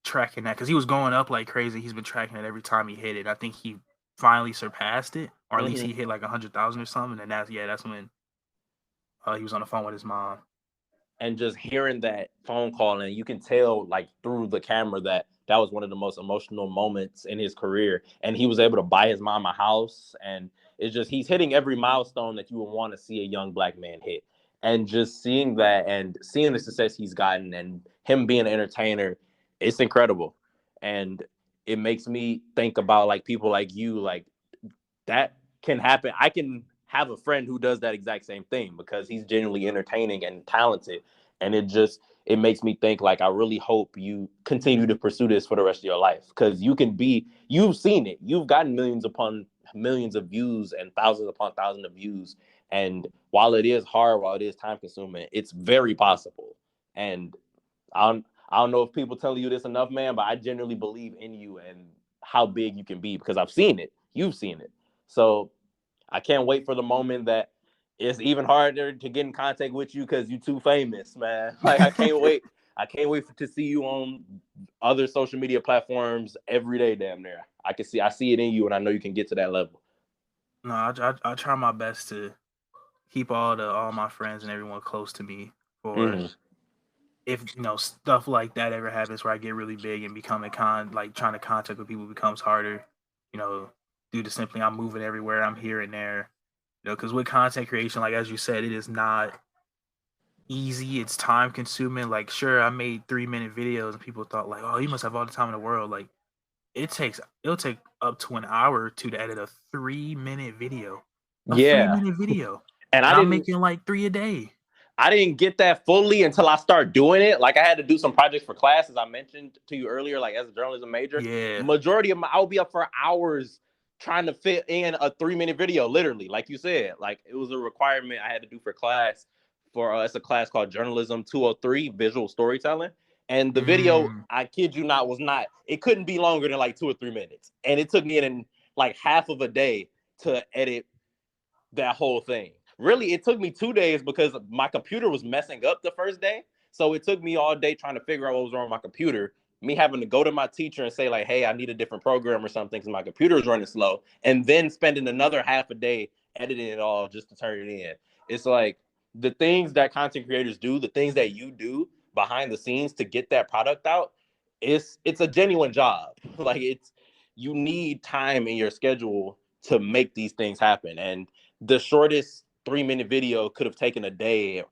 tracking that because he was going up like crazy. He's been tracking it every time he hit it. I think he finally surpassed it, or at least Mhm. he hit like 100,000 or something. And that's when he was on the phone with his mom. And just hearing that phone call, and you can tell like through the camera that that was one of the most emotional moments in his career, and he was able to buy his mom a house. And it's just he's hitting every milestone that you would want to see a young black man hit. And just seeing that and seeing the success he's gotten and him being an entertainer, it's incredible. And it makes me think about like people like you, like that can happen. I can have a friend who does that exact same thing because he's genuinely entertaining and talented. And it makes me think like I really hope you continue to pursue this for the rest of your life, because you've seen it. You've gotten millions upon millions of views and thousands upon thousands of views. And while it is hard, while it is time consuming, it's very possible. And I don't know if people tell you this enough, man, but I genuinely believe in you and how big you can be because I've seen it. You've seen it. So I can't wait for the moment that it's even harder to get in contact with you because you're too famous, man. Like I can't wait. I can't wait to see you on other social media platforms every day, damn near. I see it in you, and I know you can get to that level. No, I try my best to keep all my friends and everyone close to me for Mm-hmm. if stuff like that ever happens where I get really big and become like trying to contact with people becomes harder, due to simply I'm moving everywhere, I'm here and there, because with content creation, like as you said, it is not easy. It's time consuming. Like, sure, I made 3-minute videos and people thought like, oh, you must have all the time in the world. Like, it'll take up to an hour or two to edit a 3-minute video, a three Yeah, minute video, and and I'm making like 3 a day. I didn't get that fully until I started doing it. Like I had to do some projects for class, as I mentioned to you earlier, like as a journalism major. Yeah. Majority of I'll be up for hours trying to fit in a 3-minute video, literally, like you said. Like it was a requirement I had to do for class. It's a class called Journalism 203, Visual Storytelling. And the video, Mm. I kid you not, was not. It couldn't be longer than like 2 or 3 minutes, and it took me in like half of a day to edit that whole thing. Really, it took me 2 days because my computer was messing up the first day. So it took me all day trying to figure out what was wrong with my computer. Me having to go to my teacher and say, like, hey, I need a different program or something because my computer is running slow. And then spending another half a day editing it all just to turn it in. It's like the things that content creators do, the things that you do behind the scenes to get that product out, it's a genuine job. Like you need time in your schedule to make these things happen. And the shortest 3-minute video could have taken a day,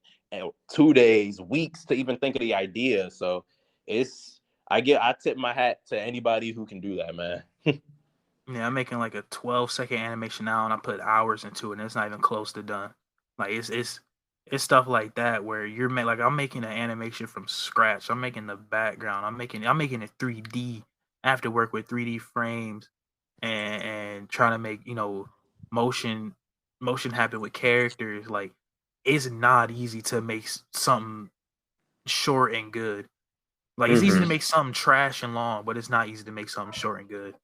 2 days, weeks to even think of the idea. So I tip my hat to anybody who can do that, man. Yeah, I'm making like a 12-second animation now, and I put hours into it, and it's not even close to done. Like it's stuff like that where like I'm making an animation from scratch. I'm making the background. I'm making it 3D. I have to work with 3D frames and trying to make motion happen with characters. Like it's not easy to make something short and good. Like it's easy to Mm-hmm. make something trash and long, but it's not easy to make something short and good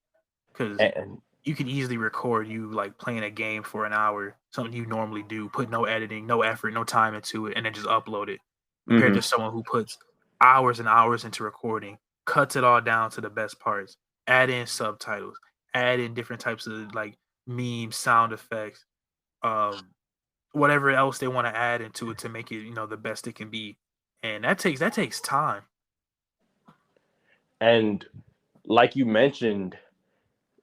because And you can easily record you like playing a game for an hour, something you normally do, put no editing, no effort, no time into it, and then just upload it. Compared mm-hmm. to someone who puts hours and hours into recording, cuts it all down to the best parts, add in subtitles, add in different types of like memes, sound effects, whatever else they want to add into it to make it, the best it can be. And that takes time. And like you mentioned,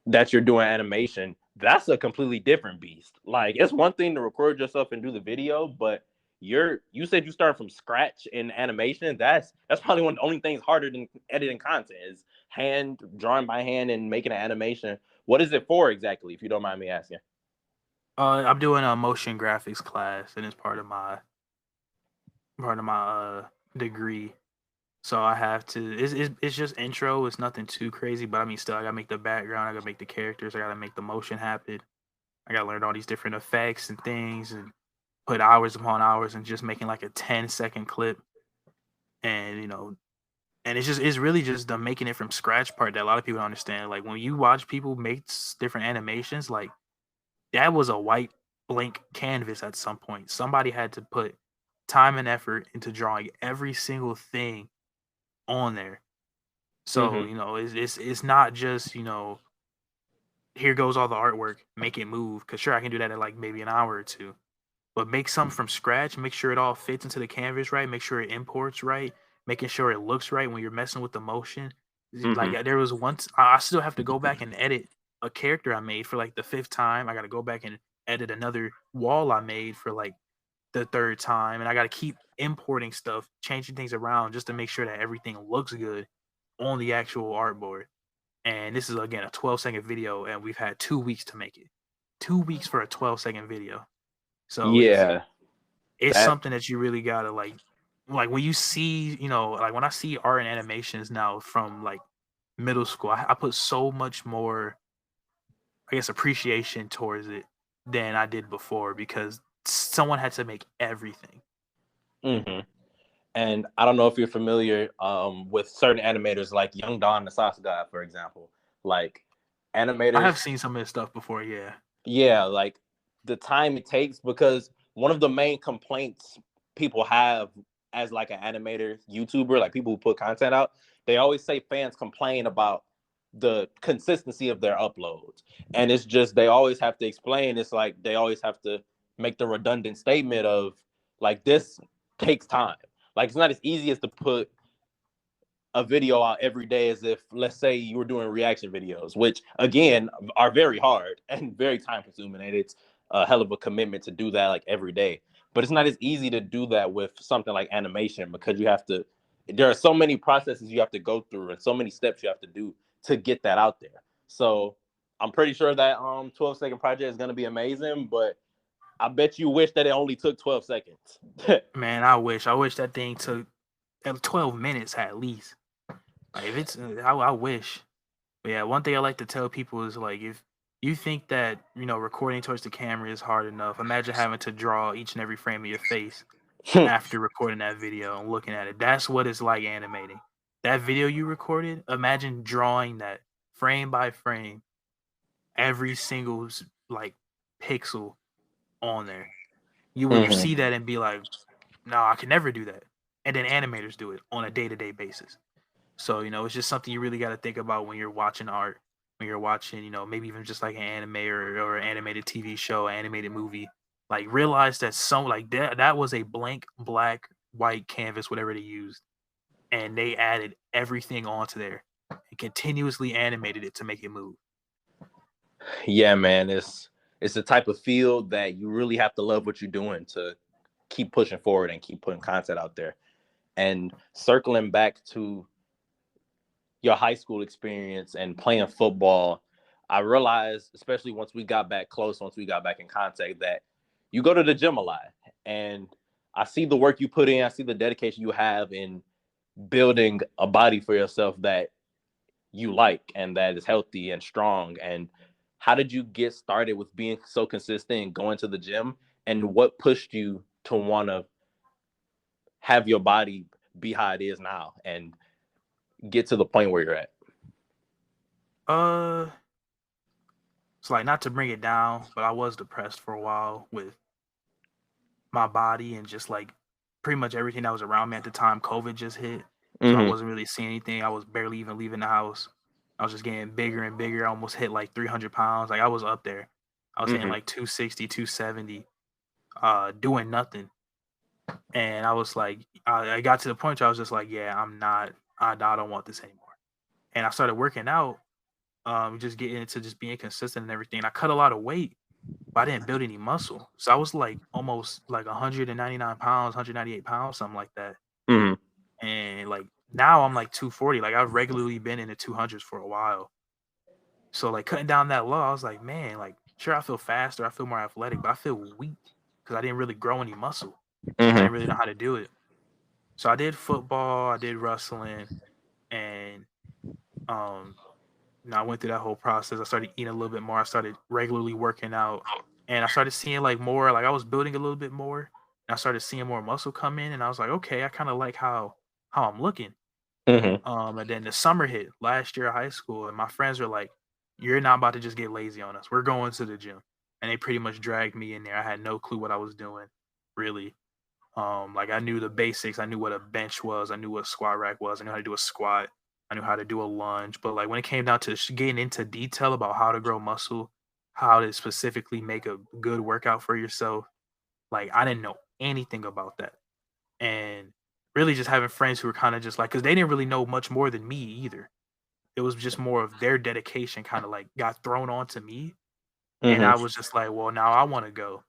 that you're doing animation, that's a completely different beast. Like it's one thing to record yourself and do the video, but you said you started from scratch in animation. That's probably one of the only things harder than editing content is hand drawing by hand and making an animation. What is it for exactly, if you don't mind me asking? I'm doing a motion graphics class, and it's part of my degree. So I have to. It's just intro. It's nothing too crazy, but I mean, still, I gotta make the background. I gotta make the characters. I gotta make the motion happen. I gotta learn all these different effects and things, and put hours upon hours and just making like a 10-second clip. And and it's really just the making it from scratch part that a lot of people don't understand. Like when you watch people make different animations, like that was a white blank canvas at some point. Somebody had to put time and effort into drawing every single thing on there. So, Mm-hmm. it's not just, here goes all the artwork, make it move. Cause sure I can do that in like maybe an hour or two. But make something from scratch, make sure it all fits into the canvas right, make sure it imports right, making sure it looks right when you're messing with the motion. Mm-hmm. Like there was once I still have to go back and edit a character I made for like the fifth time. I got to go back and edit another wall I made for like the third time, and I got to keep importing stuff, changing things around just to make sure that everything looks good on the actual artboard. And this is again a 12-second video, and we've had 2 weeks to make it. 2 weeks for a 12-second video. So Yeah, it's that. something that you really gotta like when you see, like when I see art and animations now from like middle school, I put so much more, I guess, appreciation towards it than I did before because someone had to make everything. Mm-hmm. And I don't know if you're familiar with certain animators like Young Don the Sauce God, for example. Like I have animators, seen some of this stuff before, yeah. yeah, like the time it takes, because one of the main complaints people have as like an animator, YouTuber, like people who put content out, they always say fans complain about the consistency of their uploads. And it's just they always have to explain, it's like they always have to make the redundant statement of like this takes time. Like it's not as easy as to put a video out every day as if, let's say, you were doing reaction videos, which again are very hard and very time consuming, and it's a hell of a commitment to do that like every day. But it's not as easy to do that with something like animation, because you have to, there are so many processes you have to go through and so many steps you have to do to get that out there. So I'm pretty sure that 12-second project is going to be amazing, but I bet you wish that it only took 12 seconds. Man, I wish that thing took 12 minutes at least. Like if it's I wish. But yeah, one thing I like to tell people is like if you think that, recording towards the camera is hard enough, imagine having to draw each and every frame of your face after recording that video and looking at it. That's what it's like animating. That video you recorded, imagine drawing that frame by frame, every single like pixel on there. You would Mhm. see that and be like, no, I can never do that. And then animators do it on a day-to-day basis. So, it's just something you really got to think about when you're watching art, when you're watching, maybe even just like an anime or an animated TV show, animated movie. Like realize that that was a blank black white canvas, whatever they used, and they added everything onto there and continuously animated it to make it move. Yeah, man, it's the type of field that you really have to love what you're doing to keep pushing forward and keep putting content out there. And circling back to your high school experience and playing football, I realized, especially once we got back close, once we got back in contact, that you go to the gym a lot. And I see the work you put in, I see the dedication you have in building a body for yourself that you like and that is healthy and strong. And how did you get started with being so consistent and going to the gym? And what pushed you to want to have your body be how it is now and get to the point where you're at? Uh, it's like not to bring it down, but I was depressed for a while with my body and just like pretty much everything that was around me at the time. COVID just hit, so I Mm-hmm. wasn't really seeing anything. I was barely even leaving the house. I was just getting bigger and bigger. I almost hit like 300 pounds. Like I was up there. I was hitting Mm-hmm. like 260, 270, doing nothing. And I was like, I got to the point where I was just like, yeah, I don't want this anymore. And I started working out, just getting into just being consistent and everything. I cut a lot of weight, but I didn't build any muscle. So I was like almost like 199 pounds, 198 pounds, something like that. Mm-hmm. And like now I'm like 240. Like I've regularly been in the 200s for a while. So like cutting down that low, I was like, man, like sure I feel faster, I feel more athletic, but I feel weak because I didn't really grow any muscle. I didn't Mm-hmm. really know how to do it. So I did football, I did wrestling, and um I went through that whole process. I started eating a little bit more. I started regularly working out, and I started seeing like more. Like I was building a little bit more. And I started seeing more muscle come in, and I was like, okay, I kind of like how I'm looking. Mm-hmm. And then the summer hit last year of high school, and my friends were like, "You're not about to just get lazy on us. We're going to the gym." And they pretty much dragged me in there. I had no clue what I was doing, really. Like I knew the basics. I knew what a bench was. I knew what a squat rack was. I knew how to do a squat. I knew how to do a lunge. But like when it came down to getting into detail about how to grow muscle, how to specifically make a good workout for yourself, like I didn't know anything about that. And really just having friends who were kind of just like, because they didn't really know much more than me either. It was just more of their dedication kind of like got thrown onto me. And Mm-hmm. I was just like, well, now I want to go.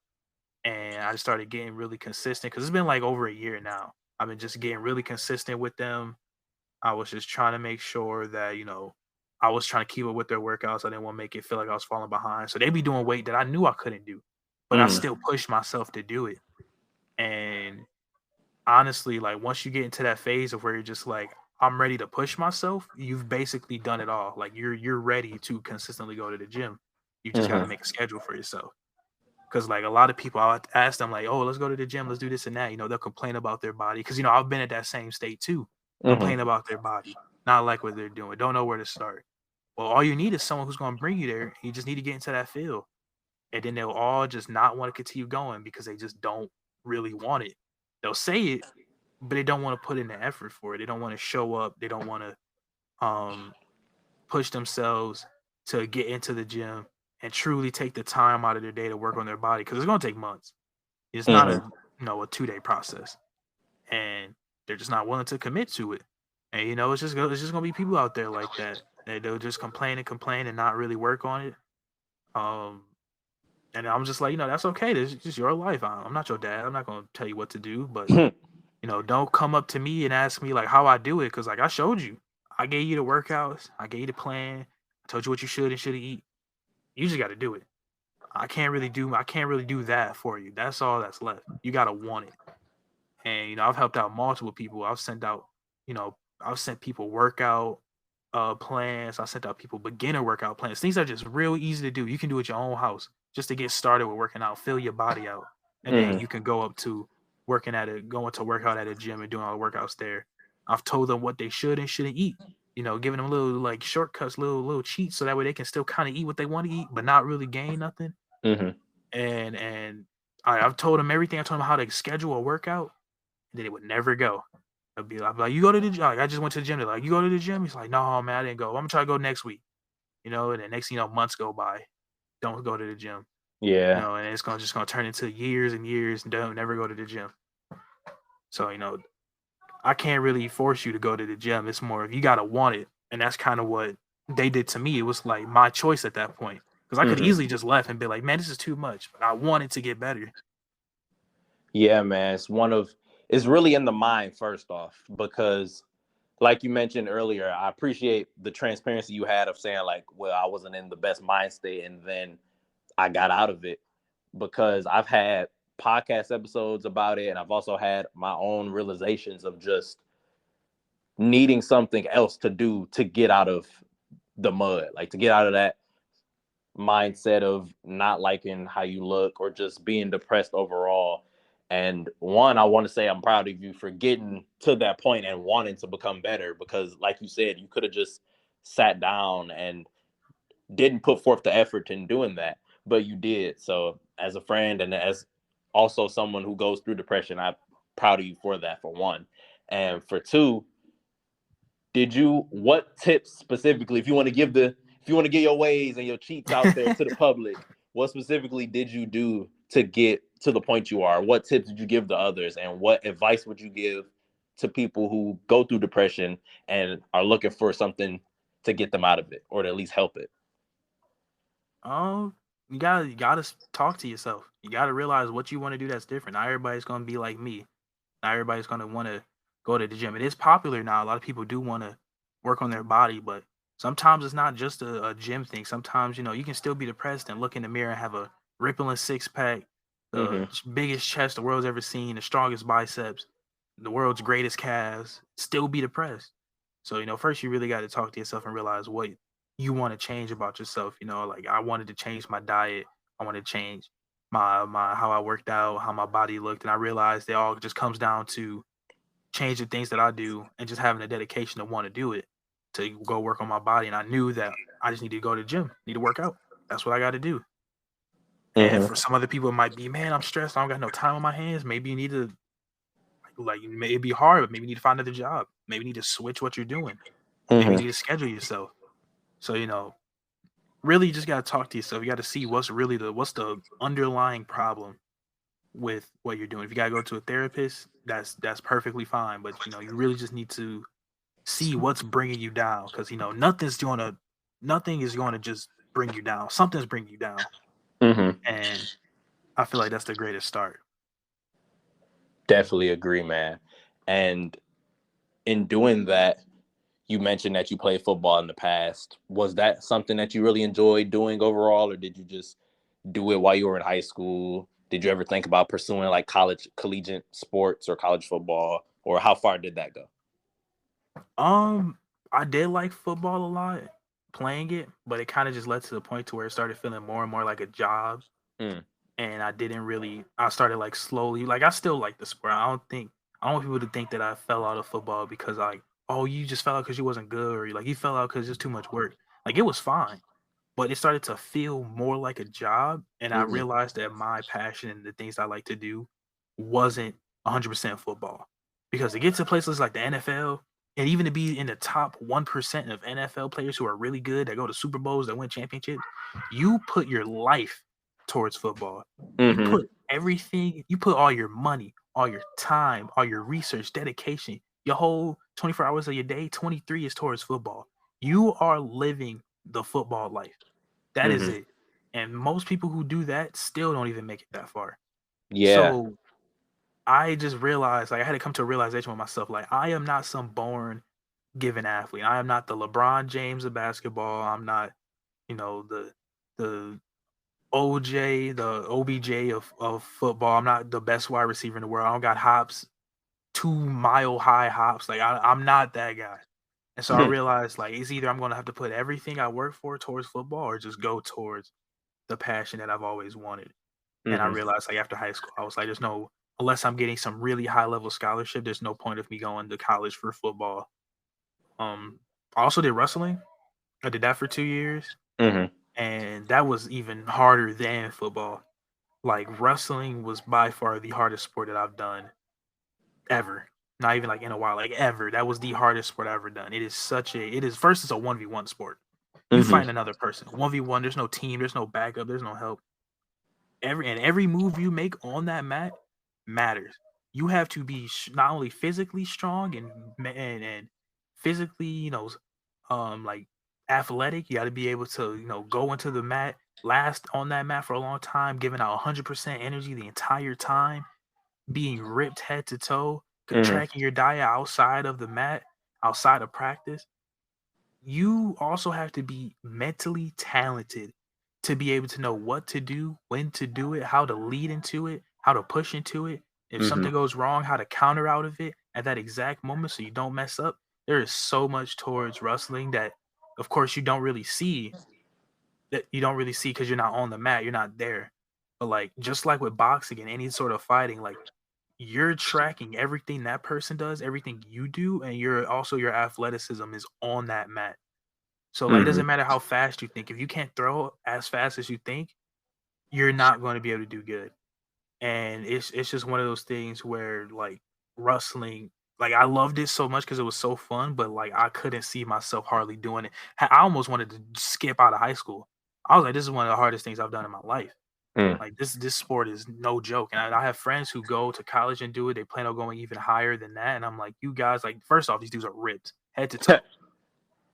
And I started getting really consistent because it's been like over a year now. I've been just getting really consistent with them. I was just trying to make sure that, I was trying to keep up with their workouts. I didn't want to make it feel like I was falling behind. So they be doing weight that I knew I couldn't do, but I Mm-hmm. still pushed myself to do it. And honestly, like once you get into that phase of where you're just like, I'm ready to push myself, you've basically done it all. Like you're ready to consistently go to the gym. You just got to Mm-hmm. make a schedule for yourself. Because like a lot of people, I'll ask them like, "Oh, let's go to the gym, let's do this and that." They'll complain about their body because I've been at that same state too, Mm-hmm. complain about their body, not like what they're doing, don't know where to start. Well, all you need is someone who's going to bring you there. You just need to get into that field, and then they'll all just not want to continue going because they just don't really want it. They'll say it, but they don't want to put in the effort for it. They don't want to show up. They don't want to push themselves to get into the gym and truly take the time out of their day to work on their body because it's going to take months. It's not Mm-hmm. a 2 day process, and they're just not willing to commit to it. And it's just gonna be people out there like that. They'll just complain and not really work on it. Um, and I'm just like, that's okay. This is just your life. I'm not your dad. I'm not gonna tell you what to do. But don't come up to me and ask me like how I do it because like I showed you. I gave you the workouts. I gave you the plan. I told you what you should and shouldn't eat. You just got to do it. I can't really do that for you. That's all that's left. You got to want it. And I've helped out multiple people. You know, I've sent people workout plans. I sent out people beginner workout plans. Things are just real easy to do. You can do it at your own house just to get started with working out, fill your body out, and then Mm-hmm. you can go up to going to work out at a gym and doing all the workouts there. I've told them what they should and shouldn't eat. Giving them little like shortcuts, little cheats, so that way they can still kind of eat what they want to eat, but not really gain nothing. Mm-hmm. And I've told them everything. I told them how to schedule a workout, and then it would never go. I'd be like, you go to the gym. Like, I just went to the gym. They're like, you go to the gym? He's like, no, man, I didn't go. I'm gonna try to go next week. And then next thing you know, months go by. Don't go to the gym. Yeah. And it's gonna turn into years and years and don't never go to the gym. So, I can't really force you to go to the gym. It's more if you gotta want it. And that's kind of what they did to me. It was like my choice at that point. Because I could Mm-hmm. easily just left and be like, man, this is too much. But I wanted to get better. Yeah, man. It's really in the mind first off, because like you mentioned earlier, I appreciate the transparency you had of saying like, well, I wasn't in the best mind state and then I got out of it, because I've had podcast episodes about it and I've also had my own realizations of just needing something else to do to get out of the mud, like to get out of that mindset of not liking how you look or just being depressed overall. And one, I want to say I'm proud of you for getting to that point and wanting to become better, because like you said, you could have just sat down and didn't put forth the effort in doing that, but you did. So as a friend and as also someone who goes through depression, I'm proud of you for that, for one. And for two, what tips specifically, if you want to get your ways and your cheats out there to the public, what specifically did you do to get to the point you are? What tips did you give to others, and what advice would you give to people who go through depression and are looking for something to get them out of it or to at least help it? You gotta talk to yourself. You gotta realize what you want to do that's different. Not everybody's gonna be like me. Not everybody's gonna want to go to the gym. It is popular now. A lot of people do want to work on their body, but sometimes it's not just a gym thing. Sometimes you can still be depressed and look in the mirror and have a rippling six pack, the Mm-hmm. biggest chest the world's ever seen, the strongest biceps, the world's greatest calves. Still be depressed. So first you really got to talk to yourself and realize what you want to change about yourself. You know, like I wanted to change my diet. I wanted to change my how I worked out, how my body looked, and I realized it all just comes down to changing things that I do and just having a dedication to want to do it, to go work on my body. And I knew that I just need to go to the gym, need to work out. That's what I got to do. And Mm-hmm. for some other people, it might be, man, I'm stressed. I don't got no time on my hands. Maybe you need to like it may be hard, but maybe you need to find another job. Maybe you need to switch what you're doing. Maybe you Mm-hmm. need to schedule yourself. So, really you just gotta talk to yourself. You gotta see what's the underlying problem with what you're doing. If you gotta go to a therapist, that's perfectly fine. But you really just need to see what's bringing you down, because nothing is going to just bring you down. Something's bringing you down, Mm-hmm. and I feel like that's the greatest start. Definitely agree, man. And in doing that, you mentioned that you played football in the past. Was that something that you really enjoyed doing overall, or did you just do it while you were in high school? Did you ever think about pursuing like collegiate sports or college football, or how far did that go? Um, I did like football a lot, playing it, but it kind of just led to the point to where it started feeling more and more like a job, Mm. and I started like slowly, like I still like the sport. I don't want people to think that I fell out of football because like, oh, you just fell out because you wasn't good, or like you fell out because it's too much work. Like it was fine, but it started to feel more like a job, and I Mm-hmm. realized that my passion and the things I like to do wasn't 100% football. Because to get to places like the NFL, and even to be in the top 1% of NFL players who are really good, that go to Super Bowls, that win championships, you put your life towards football. Mm-hmm. You put all your money, all your time, all your research, dedication, your whole 24 hours of your day, 23 is towards football. You are living the football life. That is Mm-hmm. it. And most people who do that still don't even make it that far. Yeah. So I just realized, like, I had to come to a realization with myself, like, I am not some born given athlete. I am not the LeBron James of basketball. I'm not, the the OBJ of football. I'm not the best wide receiver in the world. I don't got hops, 2 mile high hops. Like I'm not that guy. And so I realized like it's either I'm gonna have to put everything I work for towards football or just go towards the passion that I've always wanted. And I Mm-hmm. realized like after high school, I was like, there's no unless I'm getting some really high level scholarship, there's no point of me going to college for football. I also did wrestling. I did that for 2 years, Mm-hmm. and that was even harder than football. Like wrestling was by far the hardest sport that I've done ever. Not even like in a while, like ever. That was the hardest sport I've ever done. It is first, it's a 1v1 sport. You Mm-hmm. fight another person. 1v1, there's no team, there's no backup, there's no help. Every move you make on that mat matters. You have to be not only physically strong and physically, like athletic. You got to be able to, go into the mat, last on that mat for a long time, giving out 100% energy the entire time, being ripped head to toe, Mm-hmm. tracking your diet outside of the mat, outside of practice. You also have to be mentally talented to be able to know what to do, when to do it, how to lead into it, how to push into it. If Mm-hmm. something goes wrong, how to counter out of it at that exact moment so you don't mess up. There is so much towards wrestling that, of course, you don't really see because you're not on the mat, you're not there. But like just like with boxing and any sort of fighting, like you're tracking everything that person does, everything you do, and your athleticism is on that mat. So like it Mm-hmm. doesn't matter how fast you think. If you can't throw as fast as you think, you're not going to be able to do good. And it's just one of those things where like wrestling, like I loved it so much because it was so fun, but like I couldn't see myself hardly doing it. I almost wanted to skip out of high school. I was like, this is one of the hardest things I've done in my life. Mm. Like this sport is no joke. And I have friends who go to college and do it. They plan on going even higher than that. And I'm like, you guys, like, first off, these dudes are ripped head to toe.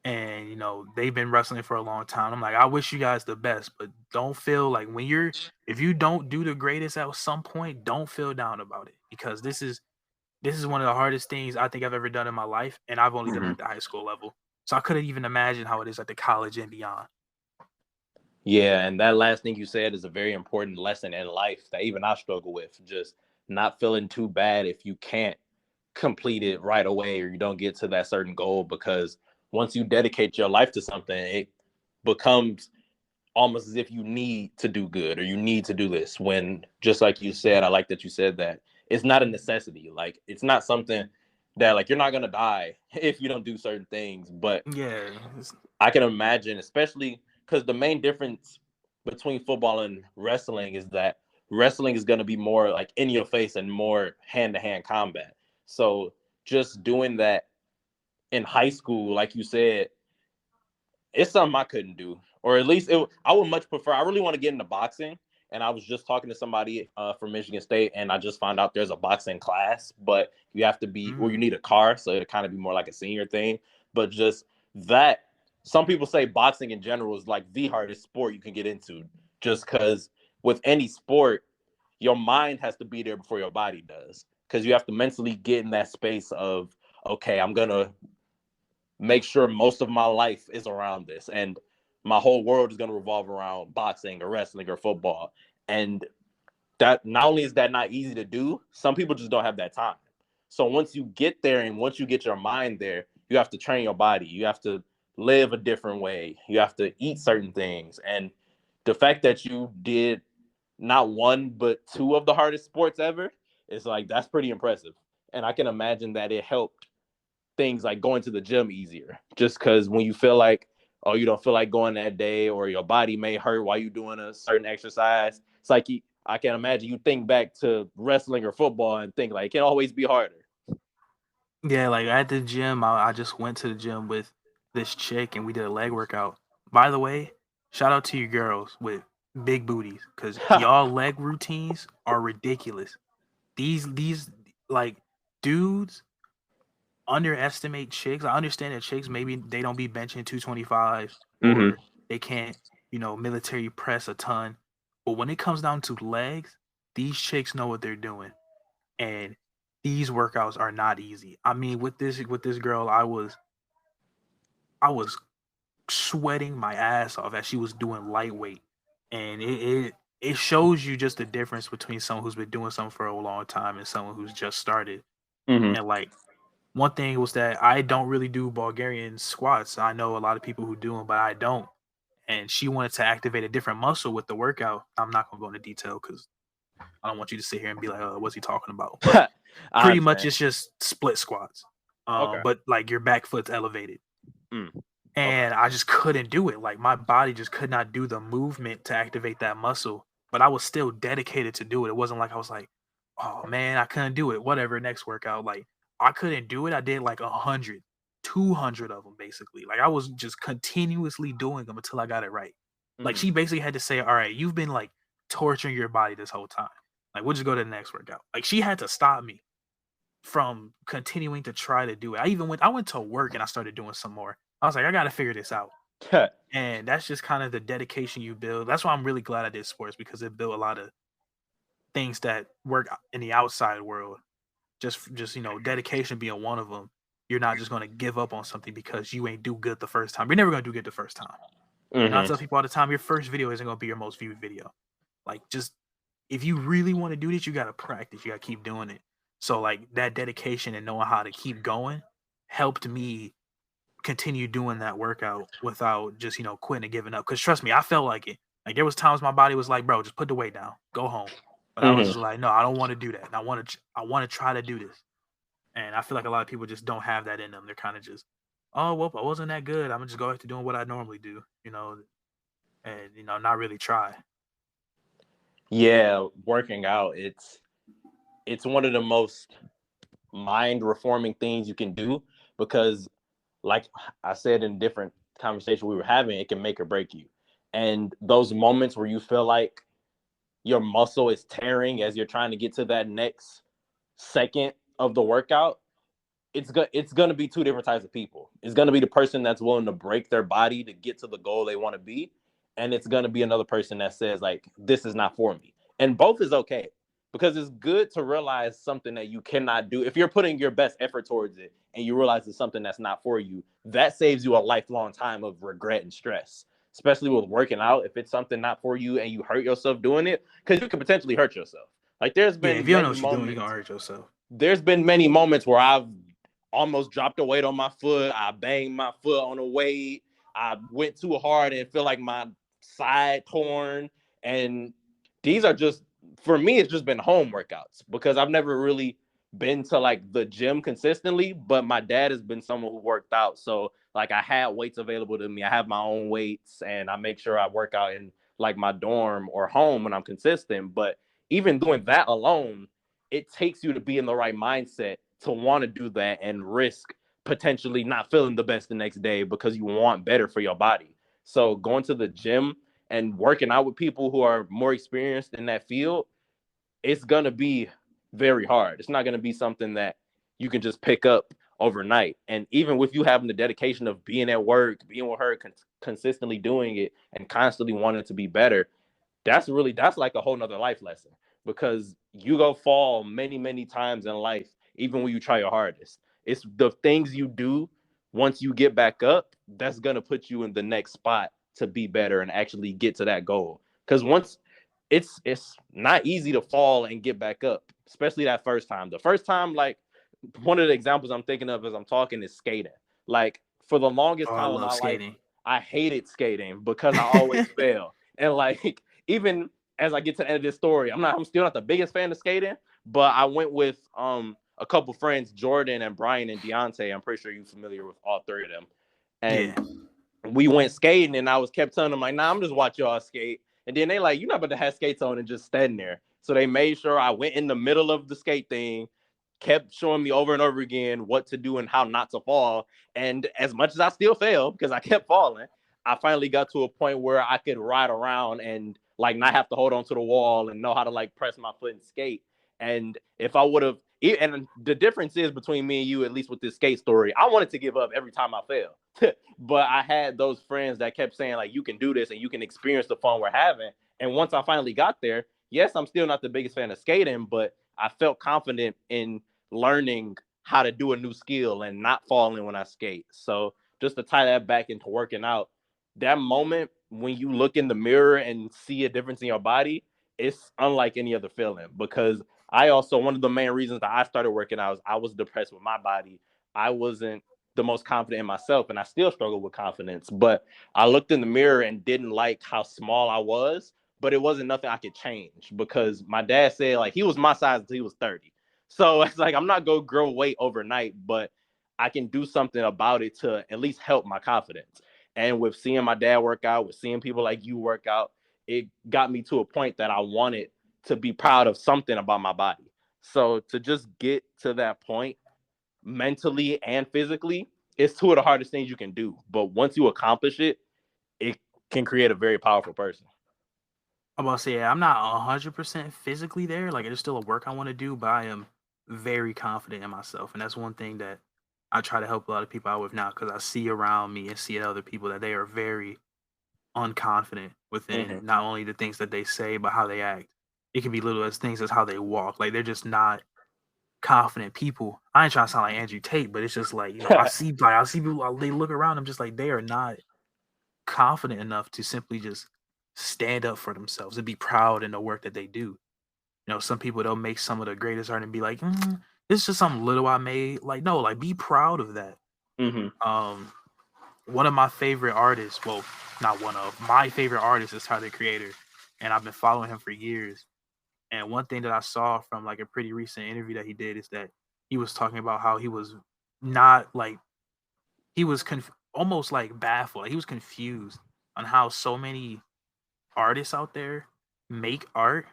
And they've been wrestling for a long time. I'm like, I wish you guys the best, but don't feel like if you don't do the greatest at some point, don't feel down about it, because this is one of the hardest things I think I've ever done in my life, and I've only done it Mm-hmm. at the high school level. So I couldn't even imagine how it is at the college and beyond. Yeah, and that last thing you said is a very important lesson in life that even I struggle with. Just not feeling too bad if you can't complete it right away or you don't get to that certain goal, because once you dedicate your life to something, becomes almost as if you need to do good or you need to do this, when, just like you said, I like that you said that, it's not a necessity. Like, it's not something that, like, you're not going to die if you don't do certain things. But Yeah. I can imagine, especially because the main difference between football and wrestling is that wrestling is going to be more like in your face and more hand-to-hand combat. So just doing that in high school, like you said, it's something I couldn't do, or at least I would much prefer. I really want to get into boxing, and I was just talking to somebody from Michigan State, and I just found out there's a boxing class, but you have to be, or you need a car, so it'll kind of be more like a senior thing. But just that, some people say boxing in general is like the hardest sport you can get into, just because with any sport, your mind has to be there before your body does, because you have to mentally get in that space of, okay, I'm gonna make sure most of my life is around this, and my whole world is going to revolve around boxing or wrestling or football. And that, not only is that not easy to do, some people just don't have that time. So once you get there, and once you get your mind there, you have to train your body, you have to live a different way, you have to eat certain things. And the fact that you did not one but two of the hardest sports ever is like, that's pretty impressive. And I can imagine that it helped things like going to the gym easier, just because when you feel like, oh, you don't feel like going that day, or your body may hurt while you're doing a certain exercise, it's like I can imagine you think back to wrestling or football and think like, it can always be harder. Yeah, like at the gym, I just went to the gym with this chick and we did a leg workout. By the way, shout out to you girls with big booties, because y'all leg routines are ridiculous. These like dudes underestimate chicks. I understand that chicks, maybe they don't be benching 225 or they can't, military press a ton. But when it comes down to legs, these chicks know what they're doing. And these workouts are not easy. I mean, with this girl, I was sweating my ass off as she was doing lightweight. And it shows you just the difference between someone who's been doing something for a long time and someone who's just started. And like, one thing was that I don't really do Bulgarian squats. I know a lot of people who do them, but I don't. And she wanted to activate a different muscle with the workout. I'm not going to go into detail because I don't want you to sit here and be like, what's he talking about? But pretty much it's just split squats. But like your back foot's elevated. And I just couldn't do it. Like, my body just could not do the movement to activate that muscle. But I was still dedicated to do it. It wasn't like I was like, oh man, I couldn't do it. Whatever, next workout. Like, I couldn't do it. I did like 100, 200 of them basically. Like, I was just continuously doing them until I got it right. Like, she basically had to say, all right, you've been like torturing your body this whole time. Like, we'll just go to the next workout. Like, she had to stop me from continuing to try to do it. I went to work and I started doing some more. I was like, I got to figure this out. And that's just kind of the dedication you build. That's why I'm really glad I did sports, because it built a lot of things that work in the outside world. Just dedication being one of them. You're not just going to give up on something because you ain't do good the first time. You're never going to do good the first time. And I tell people all the time, your first video isn't going to be your most viewed video. Like, just, if you really want to do this, you got to practice. You got to keep doing it. So like, that dedication and knowing how to keep going helped me continue doing that workout without just, quitting and giving up. Because trust me, I felt like it. Like, there was times my body was like, bro, just put the weight down, go home. But I was just like, no, I don't want to do that. And I want to try to do this. And I feel like a lot of people just don't have that in them. They're kind of just, oh, well, I wasn't that good. I'm gonna just go back to doing what I normally do, and not really try. Yeah, working out, it's one of the most mind reforming things you can do, because like I said in different conversations we were having, it can make or break you. And those moments where you feel like your muscle is tearing as you're trying to get to that next second of the workout, it's going to be two different types of people. It's going to be the person that's willing to break their body to get to the goal they want to be, and it's going to be another person that says like, this is not for me. And both is okay, because it's good to realize something that you cannot do. If you're putting your best effort towards it and you realize it's something that's not for you, that saves you a lifelong time of regret and stress, especially with working out. If it's something not for you and you hurt yourself doing it, because you could potentially hurt yourself. Like, there's been if you don't know what you're doing, you're gonna hurt yourself. There's been many moments where I've almost dropped a weight on my foot. I banged my foot on a weight. I went too hard and feel like my side torn. And these are just, for me, it's just been home workouts because I've never really been to like the gym consistently, but my dad has been someone who worked out. So like I had weights available to me. I have my own weights and I make sure I work out in like my dorm or home when I'm consistent. But even doing that alone, it takes you to be in the right mindset to want to do that and risk potentially not feeling the best the next day because you want better for your body. So going to the gym and working out with people who are more experienced in that field, it's going to be very hard. It's not going to be something that you can just pick up overnight. And even with you having the dedication of being at work, being with her, consistently doing it and constantly wanting to be better, that's like a whole nother life lesson because you go fall many times in life, even when you try your hardest. It's the things you do once you get back up that's going to put you in the next spot to be better and actually get to that goal. Because once it's not easy to fall and get back up, especially that first time. The first time, like one of the examples I'm thinking of as I'm talking is skating. Like for the longest Oh, I time of love my life, skating. I hated skating because I always fail. And like even as I get to the end of this story, I'm still not the biggest fan of skating, but I went with a couple friends, Jordan and Brian and Deontay. I'm pretty sure you're familiar with all three of them. And Yeah. we went skating and I was kept telling them like, nah, I'm just watch y'all skate. And then they like, you're not about to have skates on and just standing there. So they made sure I went in the middle of the skate thing, kept showing me over and over again what to do and how not to fall. And as much as I still failed because I kept falling, I finally got to a point where I could ride around and like not have to hold on to the wall and know how to like press my foot and skate. And if I would have, and the difference is between me and you, at least with this skate story, I wanted to give up every time I failed. But I had those friends that kept saying, like, you can do this and you can experience the fun we're having. And once I finally got there, yes, I'm still not the biggest fan of skating, but I felt confident in learning how to do a new skill and not falling when I skate. So just to tie that back into working out, that moment when you look in the mirror and see a difference in your body, it's unlike any other feeling because I also, one of the main reasons that I started working out is I was depressed with my body. I wasn't the most confident in myself and I still struggle with confidence, but I looked in the mirror and didn't like how small I was, but it wasn't nothing I could change because my dad said like he was my size until he was 30. So it's like, I'm not going to grow weight overnight, but I can do something about it to at least help my confidence. And with seeing my dad work out, with seeing people like you work out, it got me to a point that I wanted to be proud of something about my body. So to just get to that point mentally and physically, it's two of the hardest things you can do. But once you accomplish it, it can create a very powerful person. I'm about to say, yeah, I'm not 100% physically there. Like, there's still a work I want to do, but I am very confident in myself. And that's one thing that I try to help a lot of people out with now because I see around me and see other people that they are very unconfident within Mm-hmm. not only the things that they say, but how they act. It can be little as things as how they walk. Like, they're just not confident people. I ain't trying to sound like Andrew Tate, but it's just like, I see people, they look around them just like they are not confident enough to simply just stand up for themselves and be proud in the work that they do. Some people they'll make some of the greatest art and be like, this is just something little I made. Like, no, like be proud of that. Mm-hmm. One of my favorite artists, well, not one of my favorite artists is Tyler the Creator, and I've been following him for years. And one thing that I saw from like a pretty recent interview that he did is that he was talking about how he was not like he was almost like baffled. Like, he was confused on how so many artists out there make art,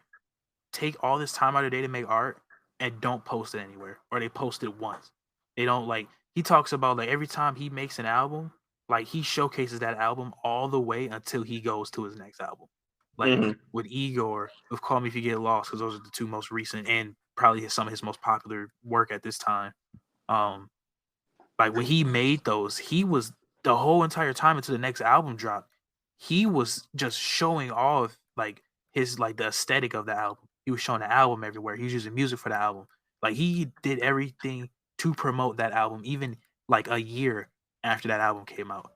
take all this time out of their day to make art, and don't post it anywhere, or they post it once. They don't like. He talks about like every time he makes an album, like he showcases that album all the way until he goes to his next album. Like Mm-hmm. with Igor, with Call Me If You Get Lost, because those are the two most recent and probably some of his most popular work at this time. Like when he made those, he was the whole entire time until the next album dropped. He was just showing off like his like the aesthetic of the album. He was showing the album everywhere. He was using music for the album. Like he did everything to promote that album, even like a year after that album came out.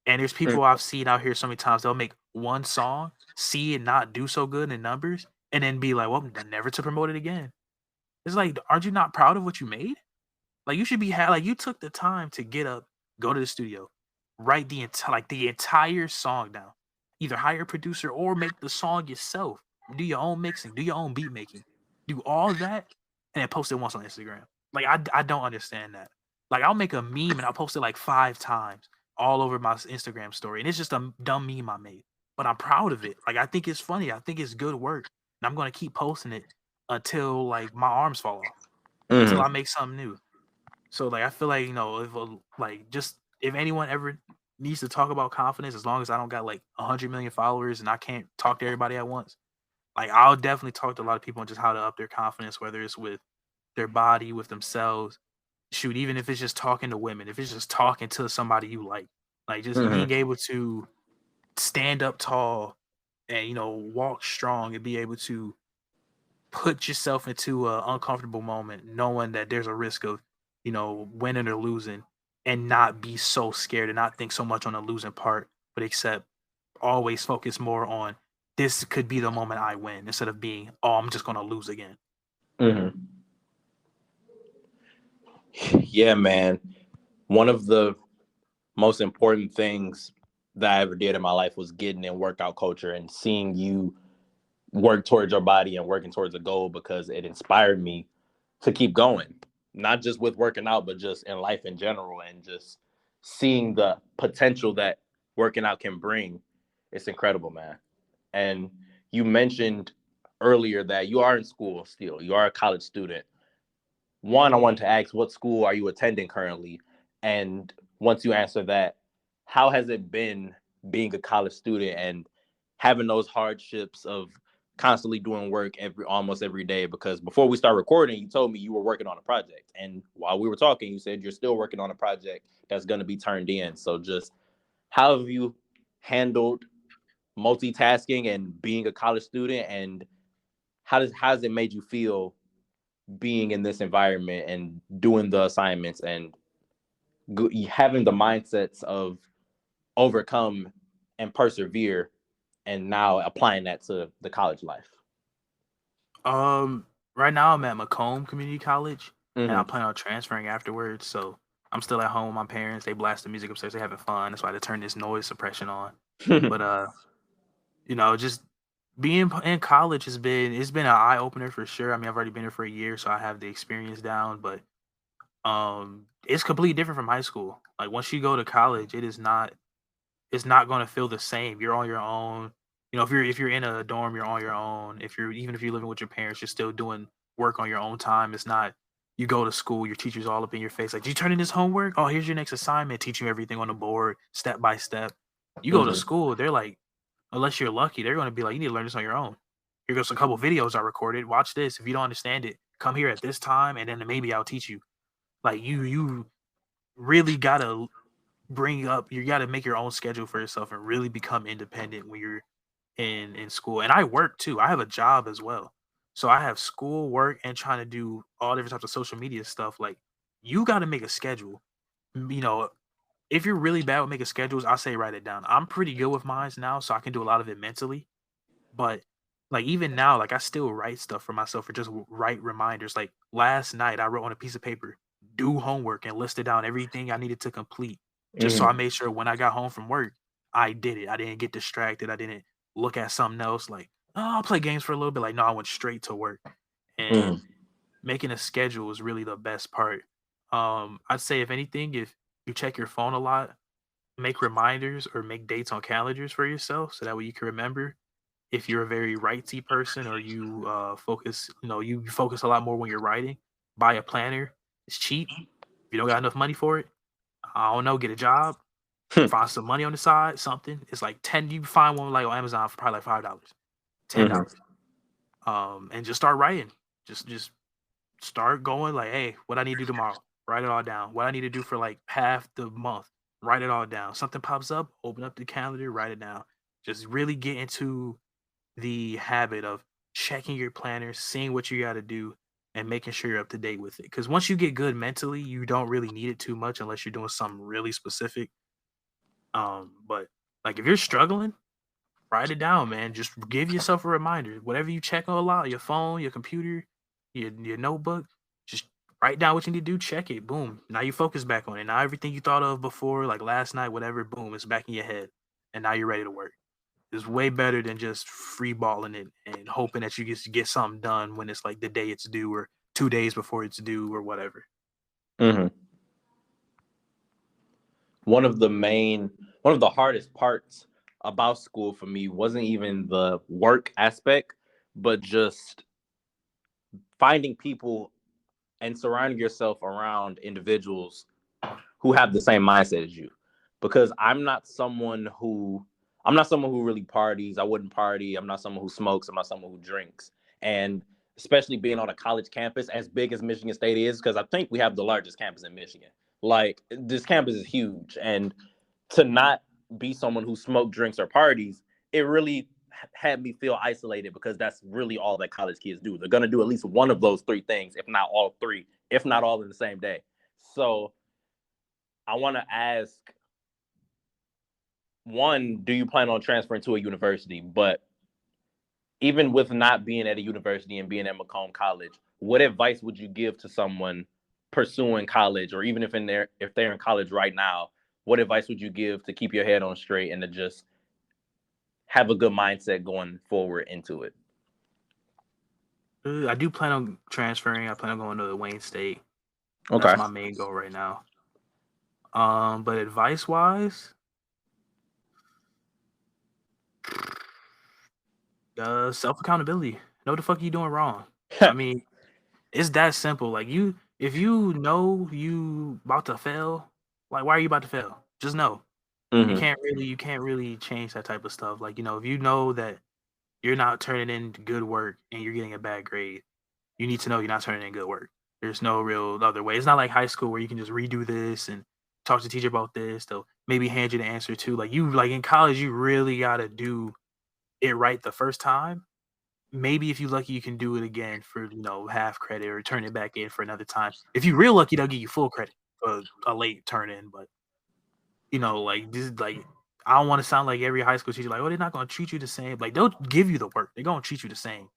And there's people I've seen out here so many times, they'll make one song, see it not do so good in numbers, and then be like, well, never to promote it again. It's like, aren't you not proud of what you made? Like you should be like you took the time to get up, go to the studio, write the entire song down. Either hire a producer or make the song yourself. Do your own mixing, do your own beat making, do all that, and then post it once on Instagram. Like I don't understand that. Like I'll make a meme and I'll post it like 5 times all over my Instagram story, and it's just a dumb meme I made. But I'm proud of it. Like I think it's funny. I think it's good work, and I'm gonna keep posting it until like my arms fall off, until Mhm. I make something new. So like I feel like if like just if anyone ever needs to talk about confidence, as long as I don't got like 100 million followers and I can't talk to everybody at once, like I'll definitely talk to a lot of people on just how to up their confidence, whether it's with their body, with themselves. Shoot, even if it's just talking to women, if it's just talking to somebody you like just Mhm. being able to stand up tall and walk strong and be able to put yourself into an uncomfortable moment, knowing that there's a risk of, winning or losing, and not be so scared and not think so much on the losing part, but except always focus more on this could be the moment I win instead of being, oh, I'm just gonna lose again. Mhm. Yeah, man. One of the most important things that I ever did in my life was getting in workout culture and seeing you work towards your body and working towards a goal, because it inspired me to keep going, not just with working out, but just in life in general, and just seeing the potential that working out can bring. It's incredible, man. And you mentioned earlier that you are in school still, you are a college student. One, I wanted to ask, what school are you attending currently? And once you answer that, how has it been being a college student and having those hardships of constantly doing work almost every day? Because before we start recording, you told me you were working on a project, and while we were talking, you said you're still working on a project that's going to be turned in. So just how have you handled multitasking and being a college student, and how has it made you feel being in this environment and doing the assignments and having the mindsets of overcome and persevere, and now applying that to the college life? Um, right now I'm at Macomb Community College, and I Mm-hmm. plan on transferring afterwards. So I'm still at home with my parents. They blast the music upstairs. They having fun. That's why they turn this noise suppression on. But just being in college it's been an eye opener for sure. I mean, I've already been here for a year, so I have the experience down. But it's completely different from high school. Like once you go to college, it's not going to feel the same. You're on your own. If you're in a dorm, you're on your own. If you're living with your parents, you're still doing work on your own time. It's not you go to school, your teacher's all up in your face, like, "Did you turn in this homework? Oh, here's your next assignment." Teach you everything on the board, step by step. You go to Mm-hmm. school, they're like, unless you're lucky, they're going to be like, "You need to learn this on your own. Here goes a couple videos I recorded. Watch this. If you don't understand it, come here at this time, and then maybe I'll teach you." Like you really gotta you gotta make your own schedule for yourself and really become independent when you're in school. And I work too. I have a job as well. So I have school, work, and trying to do all different types of social media stuff. Like you got to make a schedule. You know, if you're really bad with making schedules, I say write it down. I'm pretty good with mine now, so I can do a lot of it mentally. But like even now, like I still write stuff for myself or just write reminders. Like last night, I wrote on a piece of paper, do homework and listed down everything I needed to complete, just so I Mm-hmm. made sure when I got home from work, I did it. I didn't get distracted. I didn't look at something else like, oh, I'll play games for a little bit. Like, no, I went straight to work. And Mm-hmm. making a schedule is really the best part. I'd say if anything, if you check your phone a lot, make reminders or make dates on calendars for yourself so that way you can remember. If you're a very rightsy person or you you focus a lot more when you're writing, buy a planner. It's cheap. If you don't got enough money for it, I don't know, get a job, find some money on the side, something. It's like 10, you find one like on Amazon for probably like $5, Mm-hmm. $10. And just start writing. Just start going like, hey, what I need to do tomorrow, write it all down. What I need to do for like half the month, write it all down. Something pops up, open up the calendar, write it down. Just really get into the habit of checking your planner, seeing what you got to do, and making sure you're up to date with it. Because once you get good mentally, you don't really need it too much unless you're doing something really specific. But like if you're struggling, write it down, man. Just give yourself a reminder. Whatever you check a lot, your phone, your computer, your notebook, just write down what you need to do, check it, boom. Now you focus back on it. Now everything you thought of before, like last night, whatever, boom, it's back in your head. And now you're ready to work. It's way better than just free balling it and hoping that you get something done when it's like the day it's due or 2 days before it's due or whatever. Mm-hmm. One of the hardest parts about school for me wasn't even the work aspect, but just finding people and surrounding yourself around individuals who have the same mindset as you. Because I'm not someone who really parties. I wouldn't party. I'm not someone who smokes. I'm not someone who drinks. And especially being on a college campus as big as Michigan State is, because I think we have the largest campus in Michigan. Like, this campus is huge. And to not be someone who smokes, drinks, or parties, it really had me feel isolated, because that's really all that college kids do. They're going to do at least one of those three things, if not all three, if not all in the same day. So I want to ask, one, do you plan on transferring to a university? But even with not being at a university and being at Macomb College, what advice would you give to someone pursuing college, or even if they're in college right now, what advice would you give to keep your head on straight and to just have a good mindset going forward into it? I do plan on transferring. I plan on going to Wayne State. Okay. That's my main goal right now. But advice wise, self accountability. Know the fuck you doing wrong. I mean, it's that simple. Like, if you know you about to fail, like, why are you about to fail? Just know. Mm-hmm. You can't really change that type of stuff. Like, if you know that you're not turning in good work and you're getting a bad grade, you need to know you're not turning in good work. There's no real other way. It's not like high school where you can just redo this and talk to the teacher about this. They'll maybe hand you the answer too. Like in college, you really gotta do it right the first time. Maybe if you're lucky, you can do it again for half credit or turn it back in for another time. If you're real lucky, they'll give you full credit for a late turn in. But like this, like I don't want to sound like every high school teacher, like, oh, they're not gonna treat you the same. Like, they'll give you the work. They're gonna treat you the same.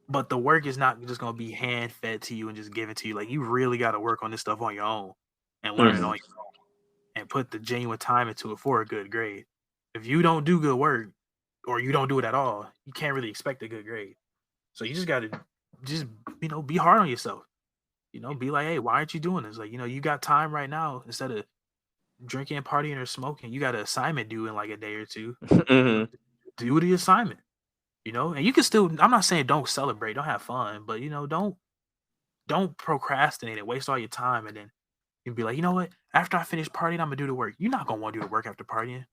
But the work is not just gonna be hand fed to you and just given to you. Like, you really got to work on this stuff on your own and learn it on your own and put the genuine time into it for a good grade. If you don't do good work or you don't do it at all, you can't really expect a good grade. So you just got to be hard on yourself. Be like, hey, why aren't you doing this? Like, you got time right now. Instead of drinking, partying, or smoking, you got an assignment due in like a day or two. Mm-hmm. Do the assignment. And you can still, I'm not saying don't celebrate, don't have fun, but don't procrastinate and waste all your time and then you'd be like, you know what? After I finish partying, I'm gonna do the work. You're not gonna want to do the work after partying.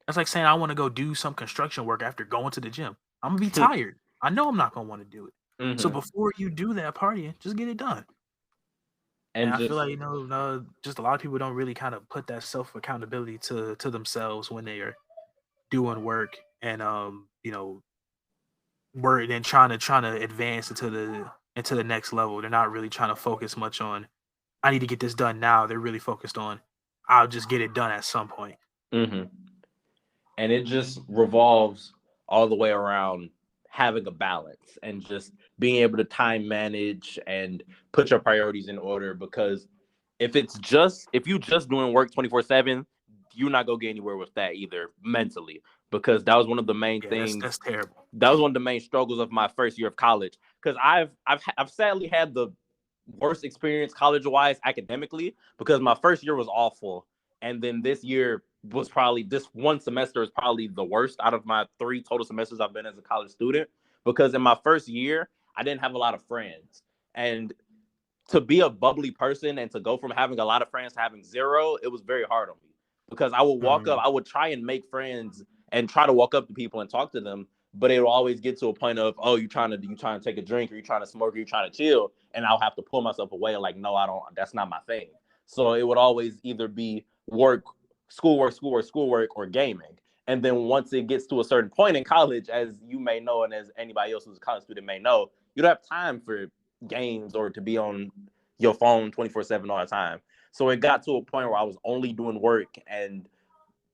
That's like saying I want to go do some construction work after going to the gym. I'm gonna be tired. I know I'm not gonna want to do it. Mm-hmm. So before you do that partying, just get it done. And I feel like just a lot of people don't really kind of put that self accountability to themselves when they are doing work and work and trying to advance into the next level. They're not really trying to focus much on I need to get this done now. They're really focused on I'll just get it done at some point. Mm-hmm. And it just revolves all the way around having a balance and just being able to time manage and put your priorities in order. Because if you just doing work 24/7, you're not gonna get anywhere with that either mentally. Because that was one of the main things. That's terrible. That was one of the main struggles of my first year of college. Because I've sadly had the worst experience college-wise academically, because my first year was awful, and then this one semester is probably the worst out of my 3 total semesters I've been as a college student. Because in my first year, I didn't have a lot of friends, and to be a bubbly person and to go from having a lot of friends to having 0, it was very hard on me. Because I would walk up, I would try and make friends and try to walk up to people and talk to them, but it will always get to a point of, oh, you trying to take a drink, or you trying to smoke, or you trying to chill, and I'll have to pull myself away. Like, no, I don't. That's not my thing. So it would always either be schoolwork, or gaming. And then once it gets to a certain point in college, as you may know, and as anybody else who's a college student may know, you don't have time for games or to be on your phone 24/7 all the time. So it got to a point where I was only doing work and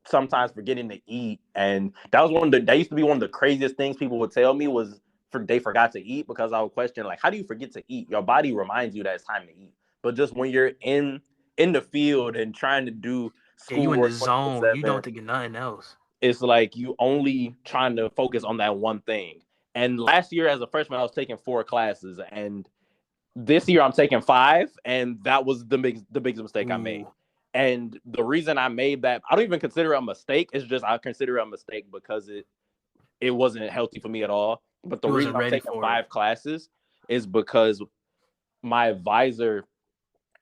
sometimes forgetting to eat. And that used to be one of the craziest things people would tell me was they forgot to eat, because I would question, like, how do you forget to eat? Your body reminds you that it's time to eat. But just when you're in the field and trying to do Yeah, you in the schoolwork zone. You 24/7, don't think of nothing else. it's like you only trying to focus on that one thing. And last year as a freshman, I was taking 4 classes, and this year I'm taking 5, and that was the biggest mistake I made. And the reason I made that, I don't even consider it a mistake. It's just I consider it a mistake because it wasn't healthy for me at all. But the reason I'm taking 5 classes is because my advisor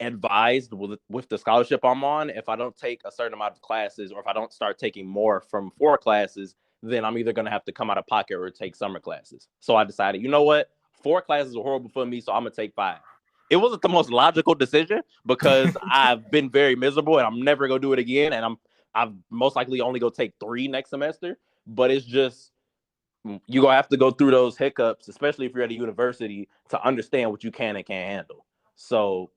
advised with the scholarship I'm on, if I don't take a certain amount of classes, or if I don't start taking more from 4 classes, then I'm either going to have to come out of pocket or take summer classes. So I decided, you know what? 4 classes are horrible for me, so I'm going to take 5. It wasn't the most logical decision because I've been very miserable and I'm never going to do it again. And I've most likely only go take 3 next semester. But it's just, you're going to have to go through those hiccups, especially if you're at a university, to understand what you can and can't handle. So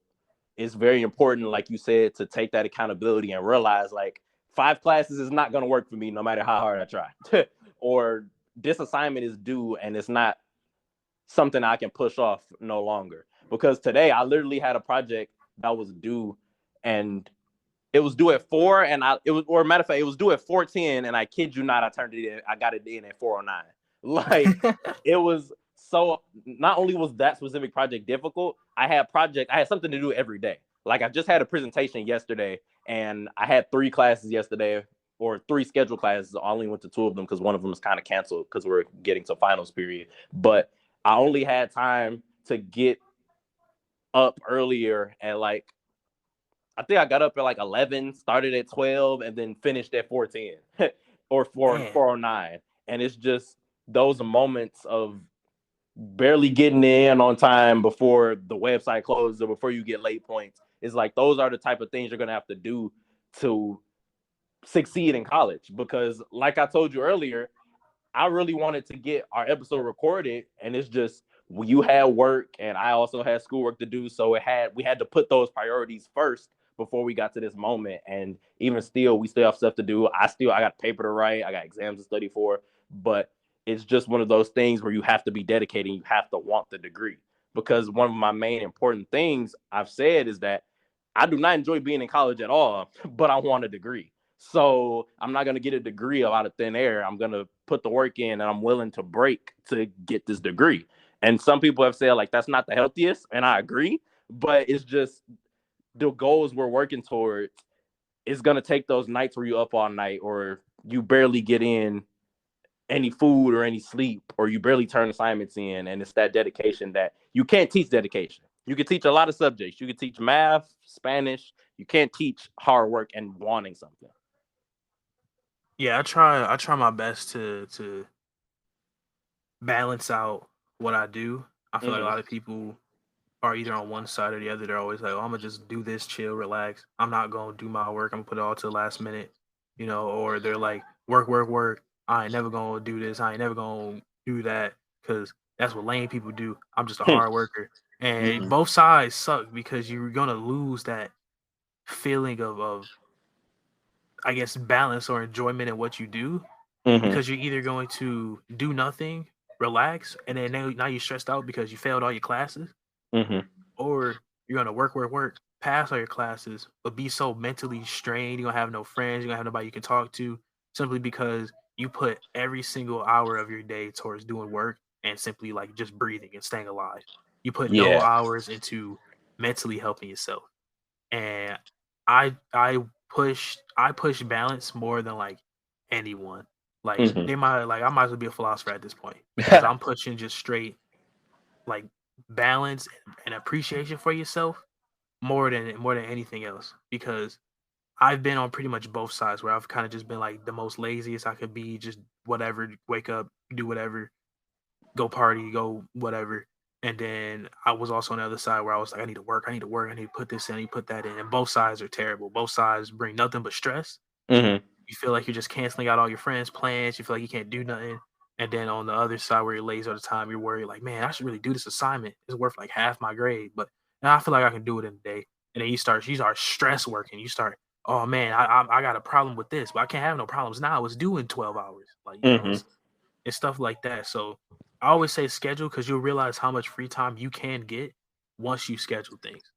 it's very important, like you said, to take that accountability and realize, like, 5 classes is not going to work for me no matter how hard I try. Or this assignment is due and it's not something I can push off no longer. Because today I literally had a project that was due, and it was due at 4, and matter of fact, it was due at 4:10, and I kid you not, I got it in at 4:09. Like, it was, so not only was that specific project difficult, I had something to do every day. Like, I just had a presentation yesterday, and I had 3 classes yesterday, or 3 scheduled classes. I only went to 2 of them because one of them was kind of canceled because we're getting to finals period. But I only had time to get up earlier at, like, I think I got up at like 11, started at 12, and then finished at 4:10 or 4:09. And it's just those moments of barely getting in on time before the website closes or before you get late points. It's like, those are the type of things you're going to have to do to succeed in college. Because like I told you earlier, I really wanted to get our episode recorded, and it's just, you had work and I also had schoolwork to do. So we had to put those priorities first before we got to this moment. And even still, we still have stuff to do. I got paper to write. I got exams to study for, but it's just one of those things where you have to be dedicated. You have to want the degree, because one of my main important things I've said is that I do not enjoy being in college at all, but I want a degree. So I'm not going to get a degree out of thin air. I'm going to put the work in, and I'm willing to break to get this degree. And some people have said, like, that's not the healthiest, and I agree, but it's just the goals we're working towards. It's going to take those nights where you up all night, or you barely get in any food or any sleep, or you barely turn assignments in. And it's that dedication that you can't teach. Dedication. You can teach a lot of subjects. You can teach math, Spanish. You can't teach hard work and wanting something. Yeah, I try my best to balance out what I do. I feel like a lot of people are either on one side or the other. They're always like, "Oh, I'm gonna just do this, chill, relax. I'm not gonna do my work. I'm gonna put it all to the last minute," Or they're like, "Work, work, work. I ain't never gonna do this. I ain't never gonna do that because that's what lame people do. I'm just a hard worker." And both sides suck because you're gonna lose that feeling of I guess balance or enjoyment in what you do, because you're either going to do nothing, relax, and then now you're stressed out because you failed all your classes, or you're gonna work, work, work, pass all your classes, but be so mentally strained. You don't have no friends. You don't have nobody you can talk to, simply because you put every single hour of your day towards doing work and simply like just breathing and staying alive. You put no hours into mentally helping yourself. And I push balance more than like anyone. Like I might as well be a philosopher at this point, because I'm pushing just straight like balance and appreciation for yourself more than anything else, because I've been on pretty much both sides where I've kind of just been like the most laziest I could be, just whatever, wake up, do whatever, go party, go whatever. And then I was also on the other side where I was like, I need to work, I need to put this in, I need to put that in. And both sides are terrible. Both sides bring nothing but stress. You feel like you're just canceling out all your friends' plans. You feel like you can't do nothing. And then on the other side where you're lazy all the time, you're worried like, man, I should really do this assignment. It's worth like half my grade, but now I feel like I can do it in a day. And then you start stress working. You start, oh man, I got a problem with this, but I can't have no problems now. It's due in 12 hours. Like, it's stuff like that. So I always say schedule because you'll realize how much free time you can get once you schedule things.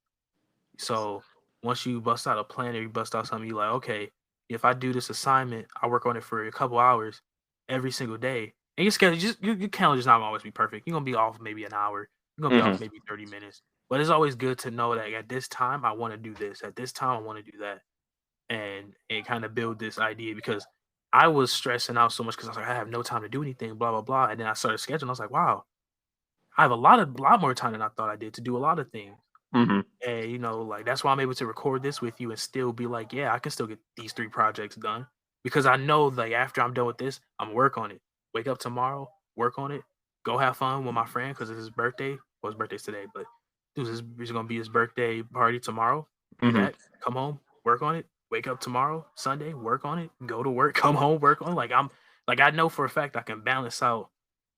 So once you bust out a plan or you bust out something, you're like, okay, if I do this assignment, I work on it for a couple hours every single day. And your schedule, just your calendar's not gonna always be perfect. You're gonna be off maybe an hour. You're gonna be Hmm. off maybe 30 minutes. But it's always good to know that at this time I want to do this. At this time I want to do that. And kind of build this idea because I was stressing out so much because I was like, I have no time to do anything, blah, blah, blah. And then I started scheduling. I was like, wow, I have a lot more time than I thought I did to do a lot of things. Hmm. And like that's why I'm able to record this with you and still be like, yeah, I can still get these 3 projects done because I know like after I'm done with this, I'm work on it. Wake up tomorrow, work on it, go have fun with my friend because it's his birthday. Well, his birthday's today, but it's gonna be his birthday party tomorrow. Do Hmm. that, come home, work on it, wake up tomorrow, Sunday, work on it, go to work, come home, work on it. Like I know for a fact I can balance out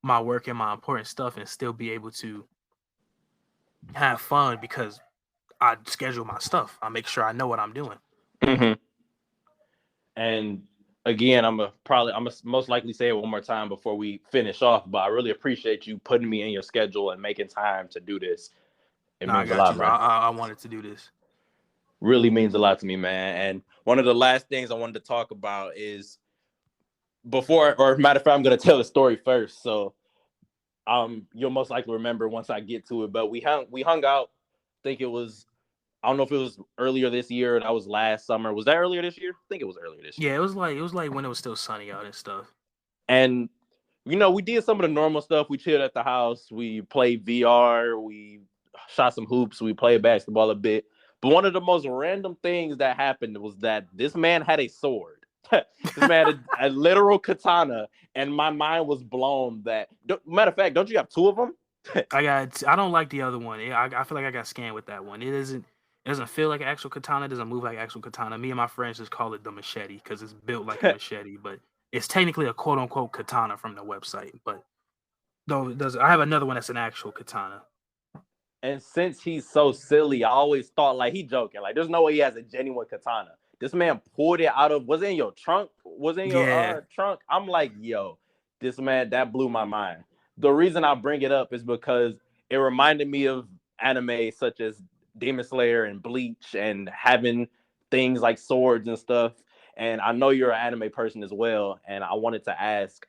my work and my important stuff and still be able to have fun because I schedule my stuff. I make sure I know what I'm doing. Hmm. And again, I'm gonna most likely say it one more time before we finish off. But I really appreciate you putting me in your schedule and making time to do this. It No, I means a got you, lot, bro. man. I wanted to do this. Really means a lot to me, man. And one of the last things I wanted to talk about is before, or matter of fact, I'm gonna tell the story first. So you'll most likely remember once I get to it. But we hung out. I think it was, I don't know if it was earlier this year or that was last summer. Was that earlier this year? I think it was earlier this year. Yeah, it was like when it was still sunny out and stuff. And we did some of the normal stuff. We chilled at the house. We played VR. We shot some hoops. We played basketball a bit. But one of the most random things that happened was that this man had a sword. This man had a literal katana, and my mind was blown. Matter of fact, don't you have two of them? I don't like the other one. I feel like I got scammed with that one. It doesn't feel like an actual katana. It doesn't move like actual katana. Me and my friends just call it the machete because it's built like a machete, but it's technically a quote unquote katana from the website. But though it does I have another one that's an actual katana. And since he's so silly, I always thought like he joking. Like there's no way he has a genuine katana. This man pulled it out of, was it in your trunk? Was it in your Yeah. trunk? I'm like, yo, this man, that blew my mind. The reason I bring it up is because it reminded me of anime such as Demon Slayer and Bleach and having things like swords and stuff. And I know you're an anime person as well. And I wanted to ask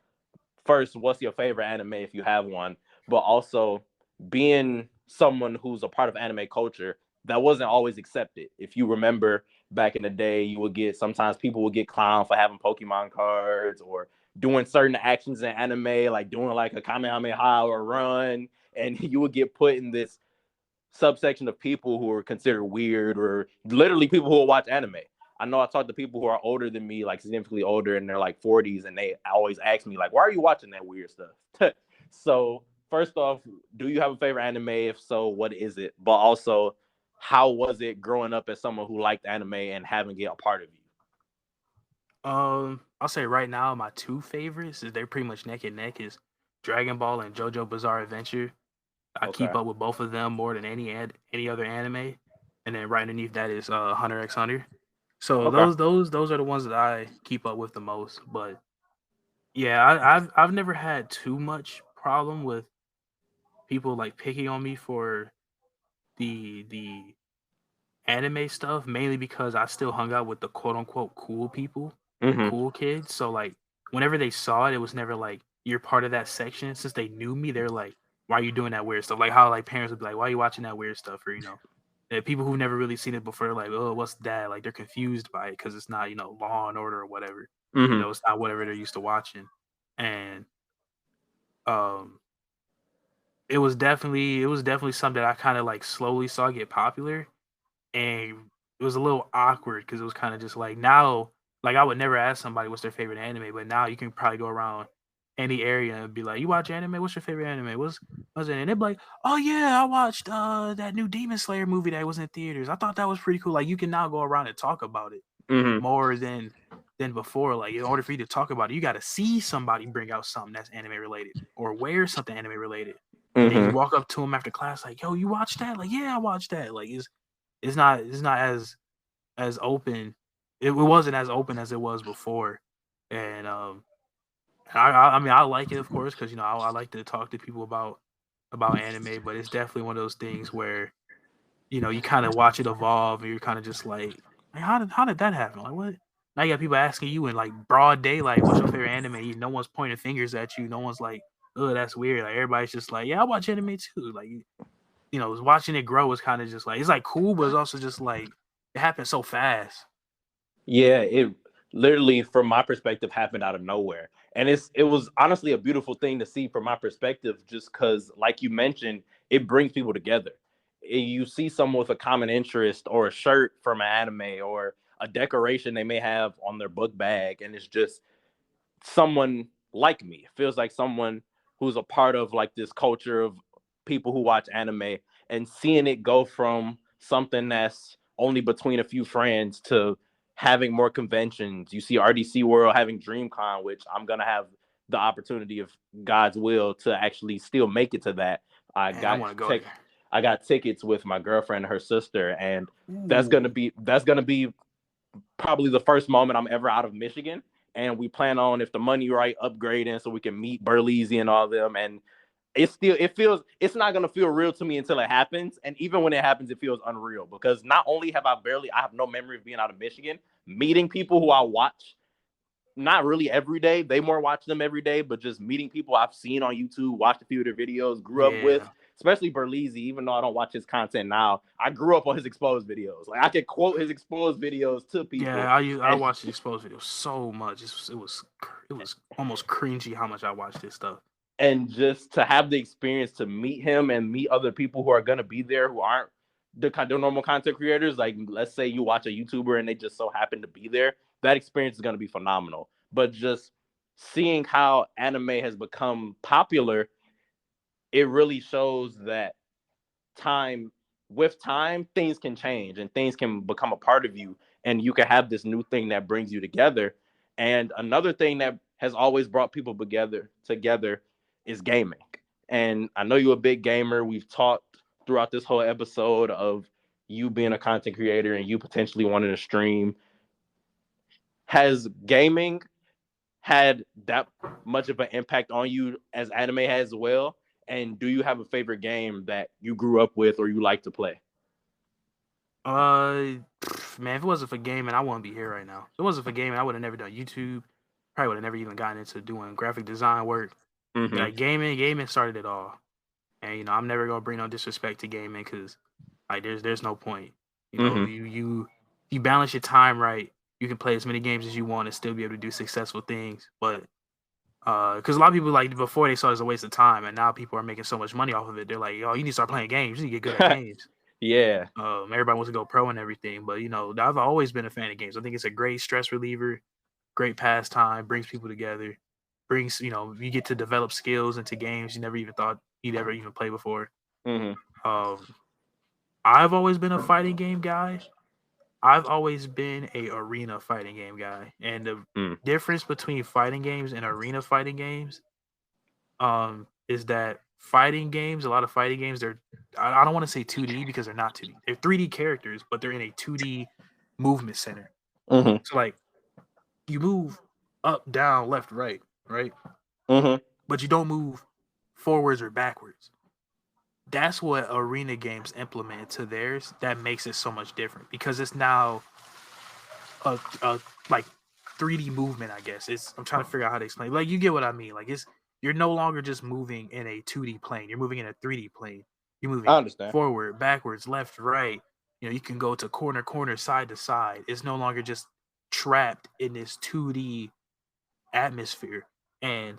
first, what's your favorite anime if you have one? But also, being someone who's a part of anime culture, that wasn't always accepted. If you remember back in the day, you would get, sometimes people would get clowned for having Pokemon cards or doing certain actions in anime, like doing like a Kamehameha or run, and you would get put in this subsection of people who are considered weird or literally people who will watch anime. I know I talk to people who are older than me, like significantly older, and they're like 40s, and they always ask me, like, why are you watching that weird stuff? So, first off, do you have a favorite anime? If so, what is it? But also, how was it growing up as someone who liked anime and having it a part of you? I'll say right now my two favorites is they're pretty much neck and neck is Dragon Ball and JoJo Bizarre Adventure. I keep Okay. up with both of them more than any other anime, and then right underneath that is Hunter x Hunter. So Okay. those are the ones that I keep up with the most. But yeah, I've never had too much problem with people like picking on me for the anime stuff, mainly because I still hung out with the quote unquote cool people, the Mm-hmm. cool kids. So like whenever they saw it, it was never like you're part of that section. Since they knew me, they're like, "Why are you doing that weird stuff?" Like how like parents would be like, "Why are you watching that weird stuff?" Or people who've never really seen it before, like, "Oh, what's that?" Like they're confused by it because it's not Law and Order or whatever. Mm-hmm. It's not whatever they're used to watching, and um, it was definitely something that I kind of like slowly saw get popular and it was a little awkward because it was kind of just like now, like I would never ask somebody what's their favorite anime, but now you can probably go around any area and be like, "You watch anime? What's your favorite anime? What's it?" And they'd be like, "Oh yeah, I watched that new Demon Slayer movie that was in theaters. I thought that was pretty cool." Like you can now go around and talk about it Mm-hmm. more than before. Like in order for you to talk about it, you got to see somebody bring out something that's anime related or wear something anime related, and then you Mm-hmm. walk up to them after class like, "Yo, you watched that?" Like, "Yeah, I watched that." Like it's not as open. It wasn't as open as it was before, and I mean, I like it, of course, because I like to talk to people about anime, but it's definitely one of those things where you kind of watch it evolve, and you're kind of just like, how did that happen? Like, what? Now you got people asking you in like broad daylight, what's your favorite anime? No one's pointing fingers at you. No one's like, oh, that's weird. Like everybody's just like, yeah, I watch anime too. Like, watching it grow is kind of just like it's like cool, but it's also just like it happens so fast. Yeah, it literally, from my perspective, happened out of nowhere. And it was honestly a beautiful thing to see from my perspective, just because, like you mentioned, it brings people together. You see someone with a common interest or a shirt from an anime or a decoration they may have on their book bag, and it's just someone like me. It feels like someone who's a part of like this culture of people who watch anime, and seeing it go from something that's only between a few friends to having more conventions. You see RDC World having DreamCon, which I'm gonna have the opportunity of God's will to actually still make it to that. I Man, I got want to go tech there. I got tickets with my girlfriend and her sister, and that's Ooh. gonna be probably the first moment I'm ever out of Michigan. And we plan on, if the money right, upgrading so we can meet Burleasy and all of them. And it's not gonna feel real to me until it happens. And even when it happens, it feels unreal because not only I have no memory of being out of Michigan, meeting people who I watch not really every day. They more watch them every day, but just meeting people I've seen on YouTube, watched a few of their videos, grew up with, Yeah. especially Burleasy, even though I don't watch his content now. I grew up on his exposed videos. Like I could quote his exposed videos to people. Yeah, I And watched the exposed videos so much. It was almost cringy how much I watched this stuff. and just to have the experience to meet him and meet other people who are gonna be there who aren't the normal content creators. Like let's say you watch a YouTuber and they just so happen to be there, that experience is gonna be phenomenal. But just seeing how anime has become popular, it really shows that time with time things can change and things can become a part of you, and you can have this new thing that brings you together. And another thing that has always brought people together is gaming. And I know you're a big gamer. We've talked throughout this whole episode of you being a content creator and you potentially wanting to stream. Has gaming had that much of an impact on you as anime has as well? And do you have a favorite game that you grew up with or you like to play? Man, if it wasn't for gaming, I wouldn't be here right now. If it wasn't for gaming, I would have never done YouTube. Probably would have never even gotten into doing graphic design work. But Mm-hmm. like gaming started it all. And I'm never gonna bring no disrespect to gaming because like there's no point. Mm-hmm. You balance your time right, you can play as many games as you want and still be able to do successful things. But because a lot of people like before they saw it as a waste of time, and now people are making so much money off of it. They're like, "Oh, you need to start playing games. You need to get good at games." Yeah. Everybody wants to go pro and everything, but I've always been a fan of games. I think it's a great stress reliever, great pastime, brings people together, brings you get to develop skills into games you never even thought you'd ever even play before. Mm-hmm. Um, I've always been a fighting game guy. I've always been a arena fighting game guy, and the Mm. difference between fighting games and arena fighting games is that fighting games, a lot of fighting games, I don't want to say 2D because they're not 2D. They're 3D characters, but they're in a 2D movement center. Mm-hmm. So like you move up, down, left, right, Mm-hmm. but you don't move forwards or backwards. That's what arena games implement to theirs. That makes it so much different because it's now a like 3D movement. I guess I'm trying to figure out how to explain. Like you get what I mean. Like you're no longer just moving in a 2D plane. You're moving in a 3D plane. You're I moving understand. forward, backwards, left, right. You can go to corner, side to side. It's no longer just trapped in this 2D atmosphere. And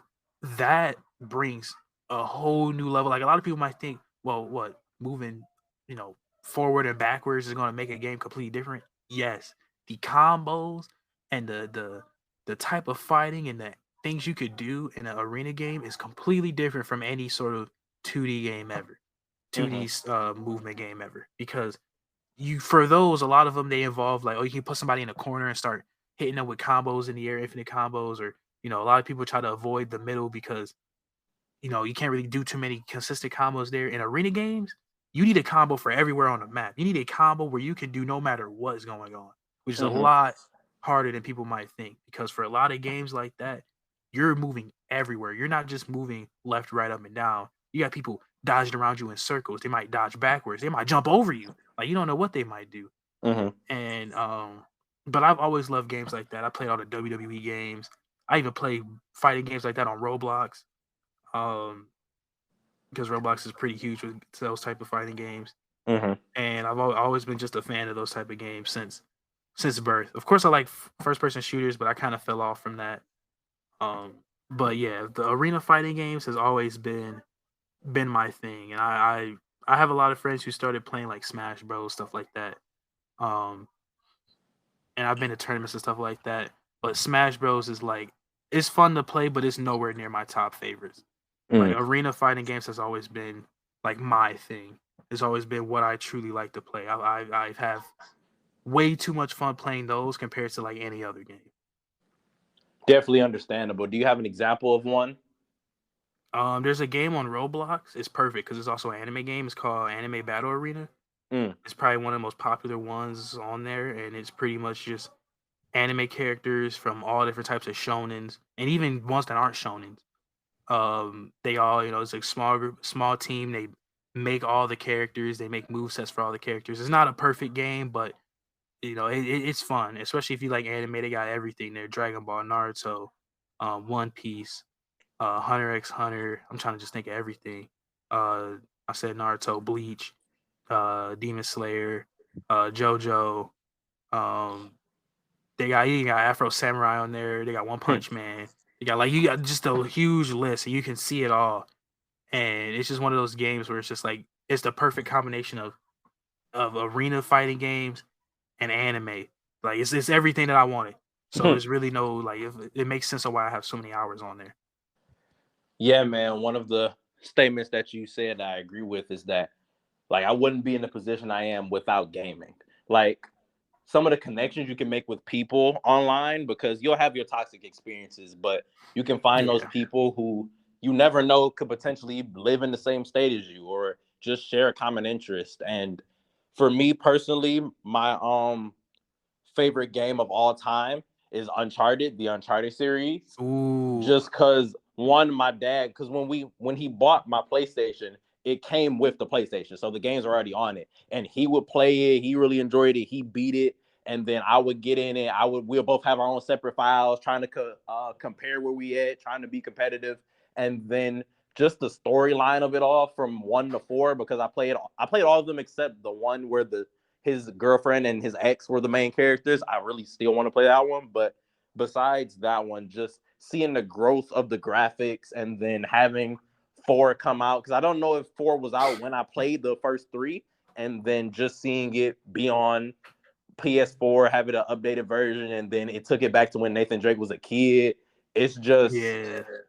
that brings a whole new level. Like a lot of people might think, well, what moving, forward and backwards is going to make a game completely different. Yes, the combos and the type of fighting and the things you could do in an arena game is completely different from any sort of 2D game ever, Mm-hmm. 2D movement game ever. Because for those, a lot of them they involve like, oh, you can put somebody in a corner and start hitting them with combos in the air, infinite combos, or a lot of people try to avoid the middle because you can't really do too many consistent combos there. In arena games, you need a combo for everywhere on the map. You need a combo where you can do no matter what's going on, which is a Mm-hmm. lot harder than people might think. Because for a lot of games like that, you're moving everywhere. You're not just moving left, right, up, and down. You got people dodging around you in circles. They might dodge backwards. They might jump over you. Like you don't know what they might do. Mm-hmm. And but I've always loved games like that. I played all the WWE games. I even played fighting games like that on Roblox. Because Roblox is pretty huge with those type of fighting games. Mm-hmm. And I've always been just a fan of those type of games since birth. Of course, I like first person shooters, but I kind of fell off from that. But yeah, the arena fighting games has always been my thing, and I have a lot of friends who started playing like Smash Bros, stuff like that. Um, and I've been to tournaments and stuff like that. But Smash Bros is like it's fun to play, but it's nowhere near my top favorites. Like arena fighting games has always been like my thing. It's always been what I truly like to play. I have way too much fun playing those compared to like any other game. Definitely understandable. Do you have an example of one? There's a game on Roblox. It's perfect because it's also an anime game. It's called Anime Battle Arena. It's probably one of the most popular ones on there, and it's pretty much just anime characters from all different types of shonens, and even ones that aren't shonens. They all, it's like small group, small team. They make all the characters. They make move sets for all the characters. It's not a perfect game, but it's fun, especially if you like anime. They got everything there: Dragon Ball, Naruto, One Piece, Hunter x Hunter. I'm trying to just think of everything. I said Naruto, Bleach, Demon Slayer, JoJo. Um, you got Afro Samurai on there. They got One Punch Man. You got just a huge list, and you can see it all. And it's just one of those games where it's just like it's the perfect combination of arena fighting games and anime. Like it's everything that I wanted. So there's really no it makes sense of why I have so many hours on there. Yeah, man. One of the statements that you said I agree with is that like I wouldn't be in the position I am without gaming. Like some of the connections you can make with people online, because you'll have your toxic experiences, but you can find those people who you never know could potentially live in the same state as you or just share a common interest. And for me personally, my favorite game of all time is Uncharted, the Uncharted series. Ooh. Just because my dad, because when he bought my PlayStation, it came with the PlayStation, so the games are already on it, and he would play it. He really enjoyed it. He beat it, and then I would get in it. We'll both have our own separate files, trying to compare where we at, trying to be competitive, and then just the storyline of it all from 1 to 4, because I played all of them except the one where his girlfriend and his ex were the main characters. I really still want to play that one, but besides that one, just seeing the growth of the graphics and then having 4 come out, because I don't know if 4 was out when I played the first 3, and then just seeing it be on PS4, have it an updated version, and then it took it back to when Nathan Drake was a kid. It's just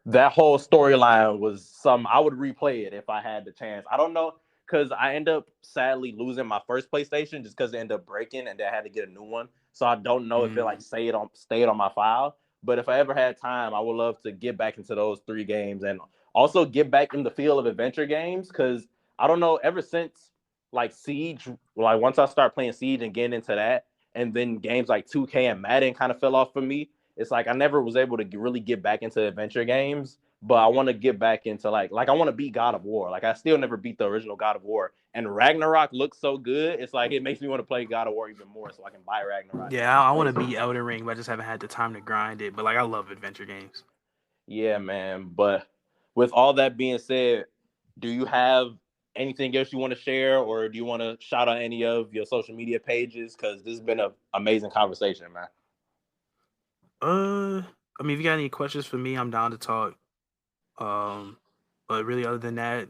that whole storyline was some I would replay it if I had the chance. I don't know, because I end up sadly losing my first PlayStation just because it ended up breaking and then I had to get a new one. So I don't know if it stayed on my file. But if I ever had time, I would love to get back into those 3 games and also get back in the field of adventure games, because I don't know, ever since Siege, once I start playing Siege and getting into that, and then games like 2K and Madden kind of fell off for me. It's like I never was able to really get back into adventure games, but I want to get back into I want to beat God of War. I still never beat the original God of War, and Ragnarok looks so good. It's like it makes me want to play God of War even more, so I can buy Ragnarok. Yeah, I want to beat Elden Ring, but I just haven't had the time to grind it. But I love adventure games. Yeah, man. But with all that being said, do you have anything else you want to share, or do you want to shout out any of your social media pages? Because this has been an amazing conversation, man. I mean, if you got any questions for me, I'm down to talk. But really, other than that,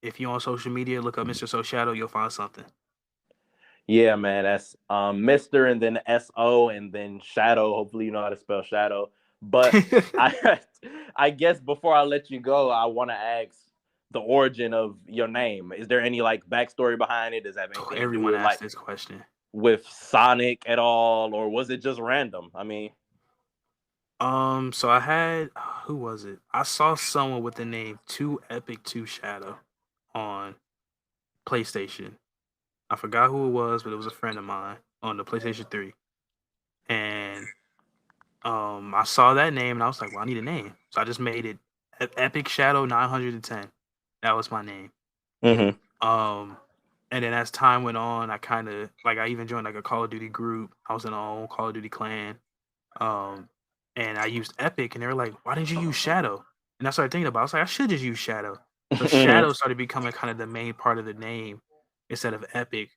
if you're on social media, look up Mr. So Shadow, you'll find something. Yeah, man. That's Mr. and then SO and then Shadow. Hopefully you know how to spell Shadow. But I guess before I let you go, I want to ask the origin of your name. Is there any backstory behind it? Does that have anything Everyone to do with this question with Sonic at all, or was it just random? I mean, so I had who was it? I saw someone with the name 2 Epic 2 Shadow on PlayStation. I forgot who it was, but it was a friend of mine on the PlayStation 3. And I saw that name and I was like, well, I need a name. So I just made it Epic Shadow 910. That was my name. Mm-hmm. And then as time went on, I kind of like I even joined like a Call of Duty group. I was in our own Call of Duty clan. And I used Epic, and they were like, "Why didn't you use Shadow?" And I started thinking about it. I was like, "I should just use Shadow." So Shadow started becoming kind of the main part of the name instead of Epic.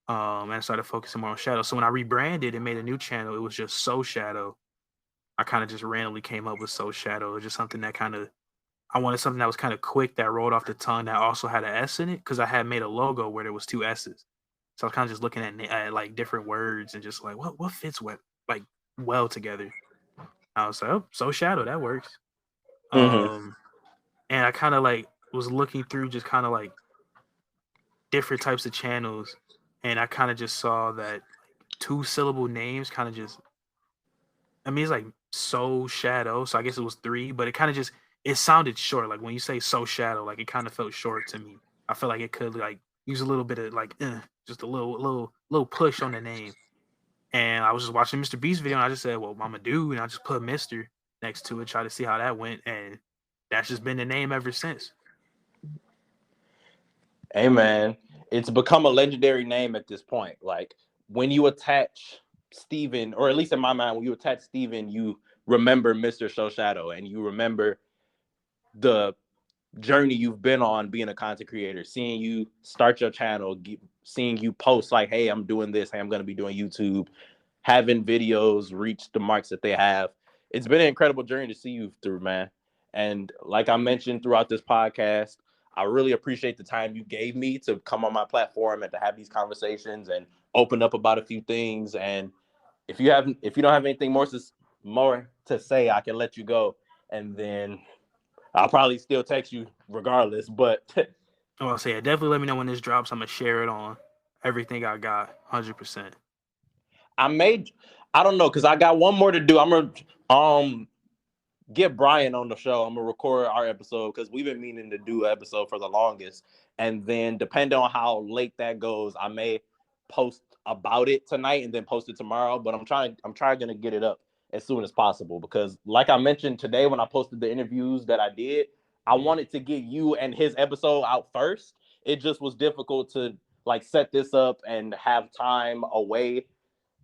And I started focusing more on Shadow. So when I rebranded and made a new channel, it was just So Shadow. I kind of just randomly came up with So Shadow. It was just something that kind of I wanted something that was kind of quick, that rolled off the tongue, that also had an S in it, because I had made a logo where there was two S's. So I was kind of just looking at like different words and just like what fits like well together. I was like, oh, So Shadow, that works. Mm-hmm. And I kind of like was looking through just kind of like different types of channels, and I kind of just saw that like, 2-syllable names kind of just. I mean, it's like So Shadow, so I guess it was 3, but it kind of just it sounded short. Like when you say So Shadow, like it kind of felt short to me. I felt like it could like use a little bit of like just a little push on the name. And I was just watching Mr. Beast video, and I just said, "Well, I'm a dude," and I just put Mister next to it, try to see how that went, and that's just been the name ever since. Hey man, it's become a legendary name at this point. Like when you attach Steven, or at least in my mind, when you attach Steven, you remember Mr. So Shadow, and you remember the journey you've been on being a content creator, seeing you start your channel, seeing you post like, hey, I'm doing this, hey, I'm going to be doing YouTube, having videos reach the marks that they have. It's been an incredible journey to see you through, man. And like I mentioned throughout this podcast, I really appreciate the time you gave me to come on my platform and to have these conversations and open up about a few things. And if you don't have anything more to say, I can let you go. And then I'll probably still text you regardless, but I'll say, definitely let me know when this drops. I'm gonna share it on everything I got, 100%. I don't know, because I got one more to do. I'm gonna get Brian on the show. I'm gonna record our episode because we've been meaning to do an episode for the longest. And then depending on how late that goes, I may post about it tonight and then post it tomorrow. But I'm trying to get it up as soon as possible because, like I mentioned today when I posted the interviews that I did, I wanted to get you and his episode out first. It just was difficult to like set this up and have time away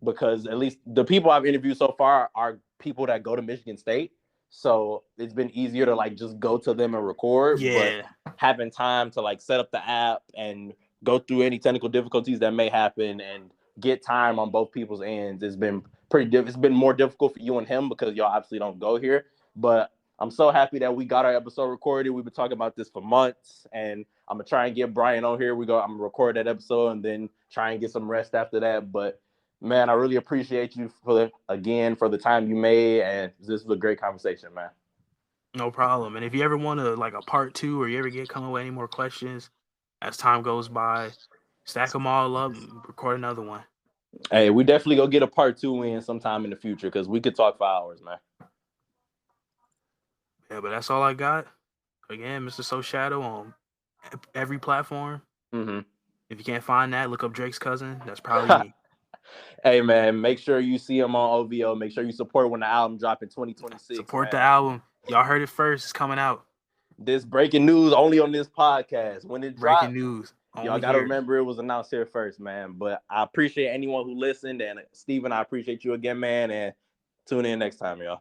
because at least the people I've interviewed so far are people that go to Michigan State. So it's been easier to like just go to them and record. Yeah. But having time to like set up the app and go through any technical difficulties that may happen and get time on both people's ends has been it's been more difficult for you and him because y'all obviously don't go here. But I'm so happy that we got our episode recorded. We've been talking about this for months, and I'm gonna try and get Brian on here. I'm gonna record that episode and then try and get some rest after that. But man, I really appreciate you for the time you made, and this was a great conversation, man. No problem. And if you ever want to like a part 2, or you ever get coming with any more questions as time goes by, stack them all up and record another one. Hey, we definitely go get a part 2 in sometime in the future because we could talk for hours, man. Yeah, but that's all I got. Again, Mr. So Shadow on every platform. Mm-hmm. If you can't find that, look up Drake's cousin. That's probably me. Hey, man, make sure you see him on OVO. Make sure you support when the album drops in 2026. Support man. the album. Y'all heard it first. It's coming out. This breaking news only on this podcast. When it drops, breaking news. Y'all got to remember it was announced here first, man. But I appreciate anyone who listened. And Steven, I appreciate you again, man. And tune in next time, y'all.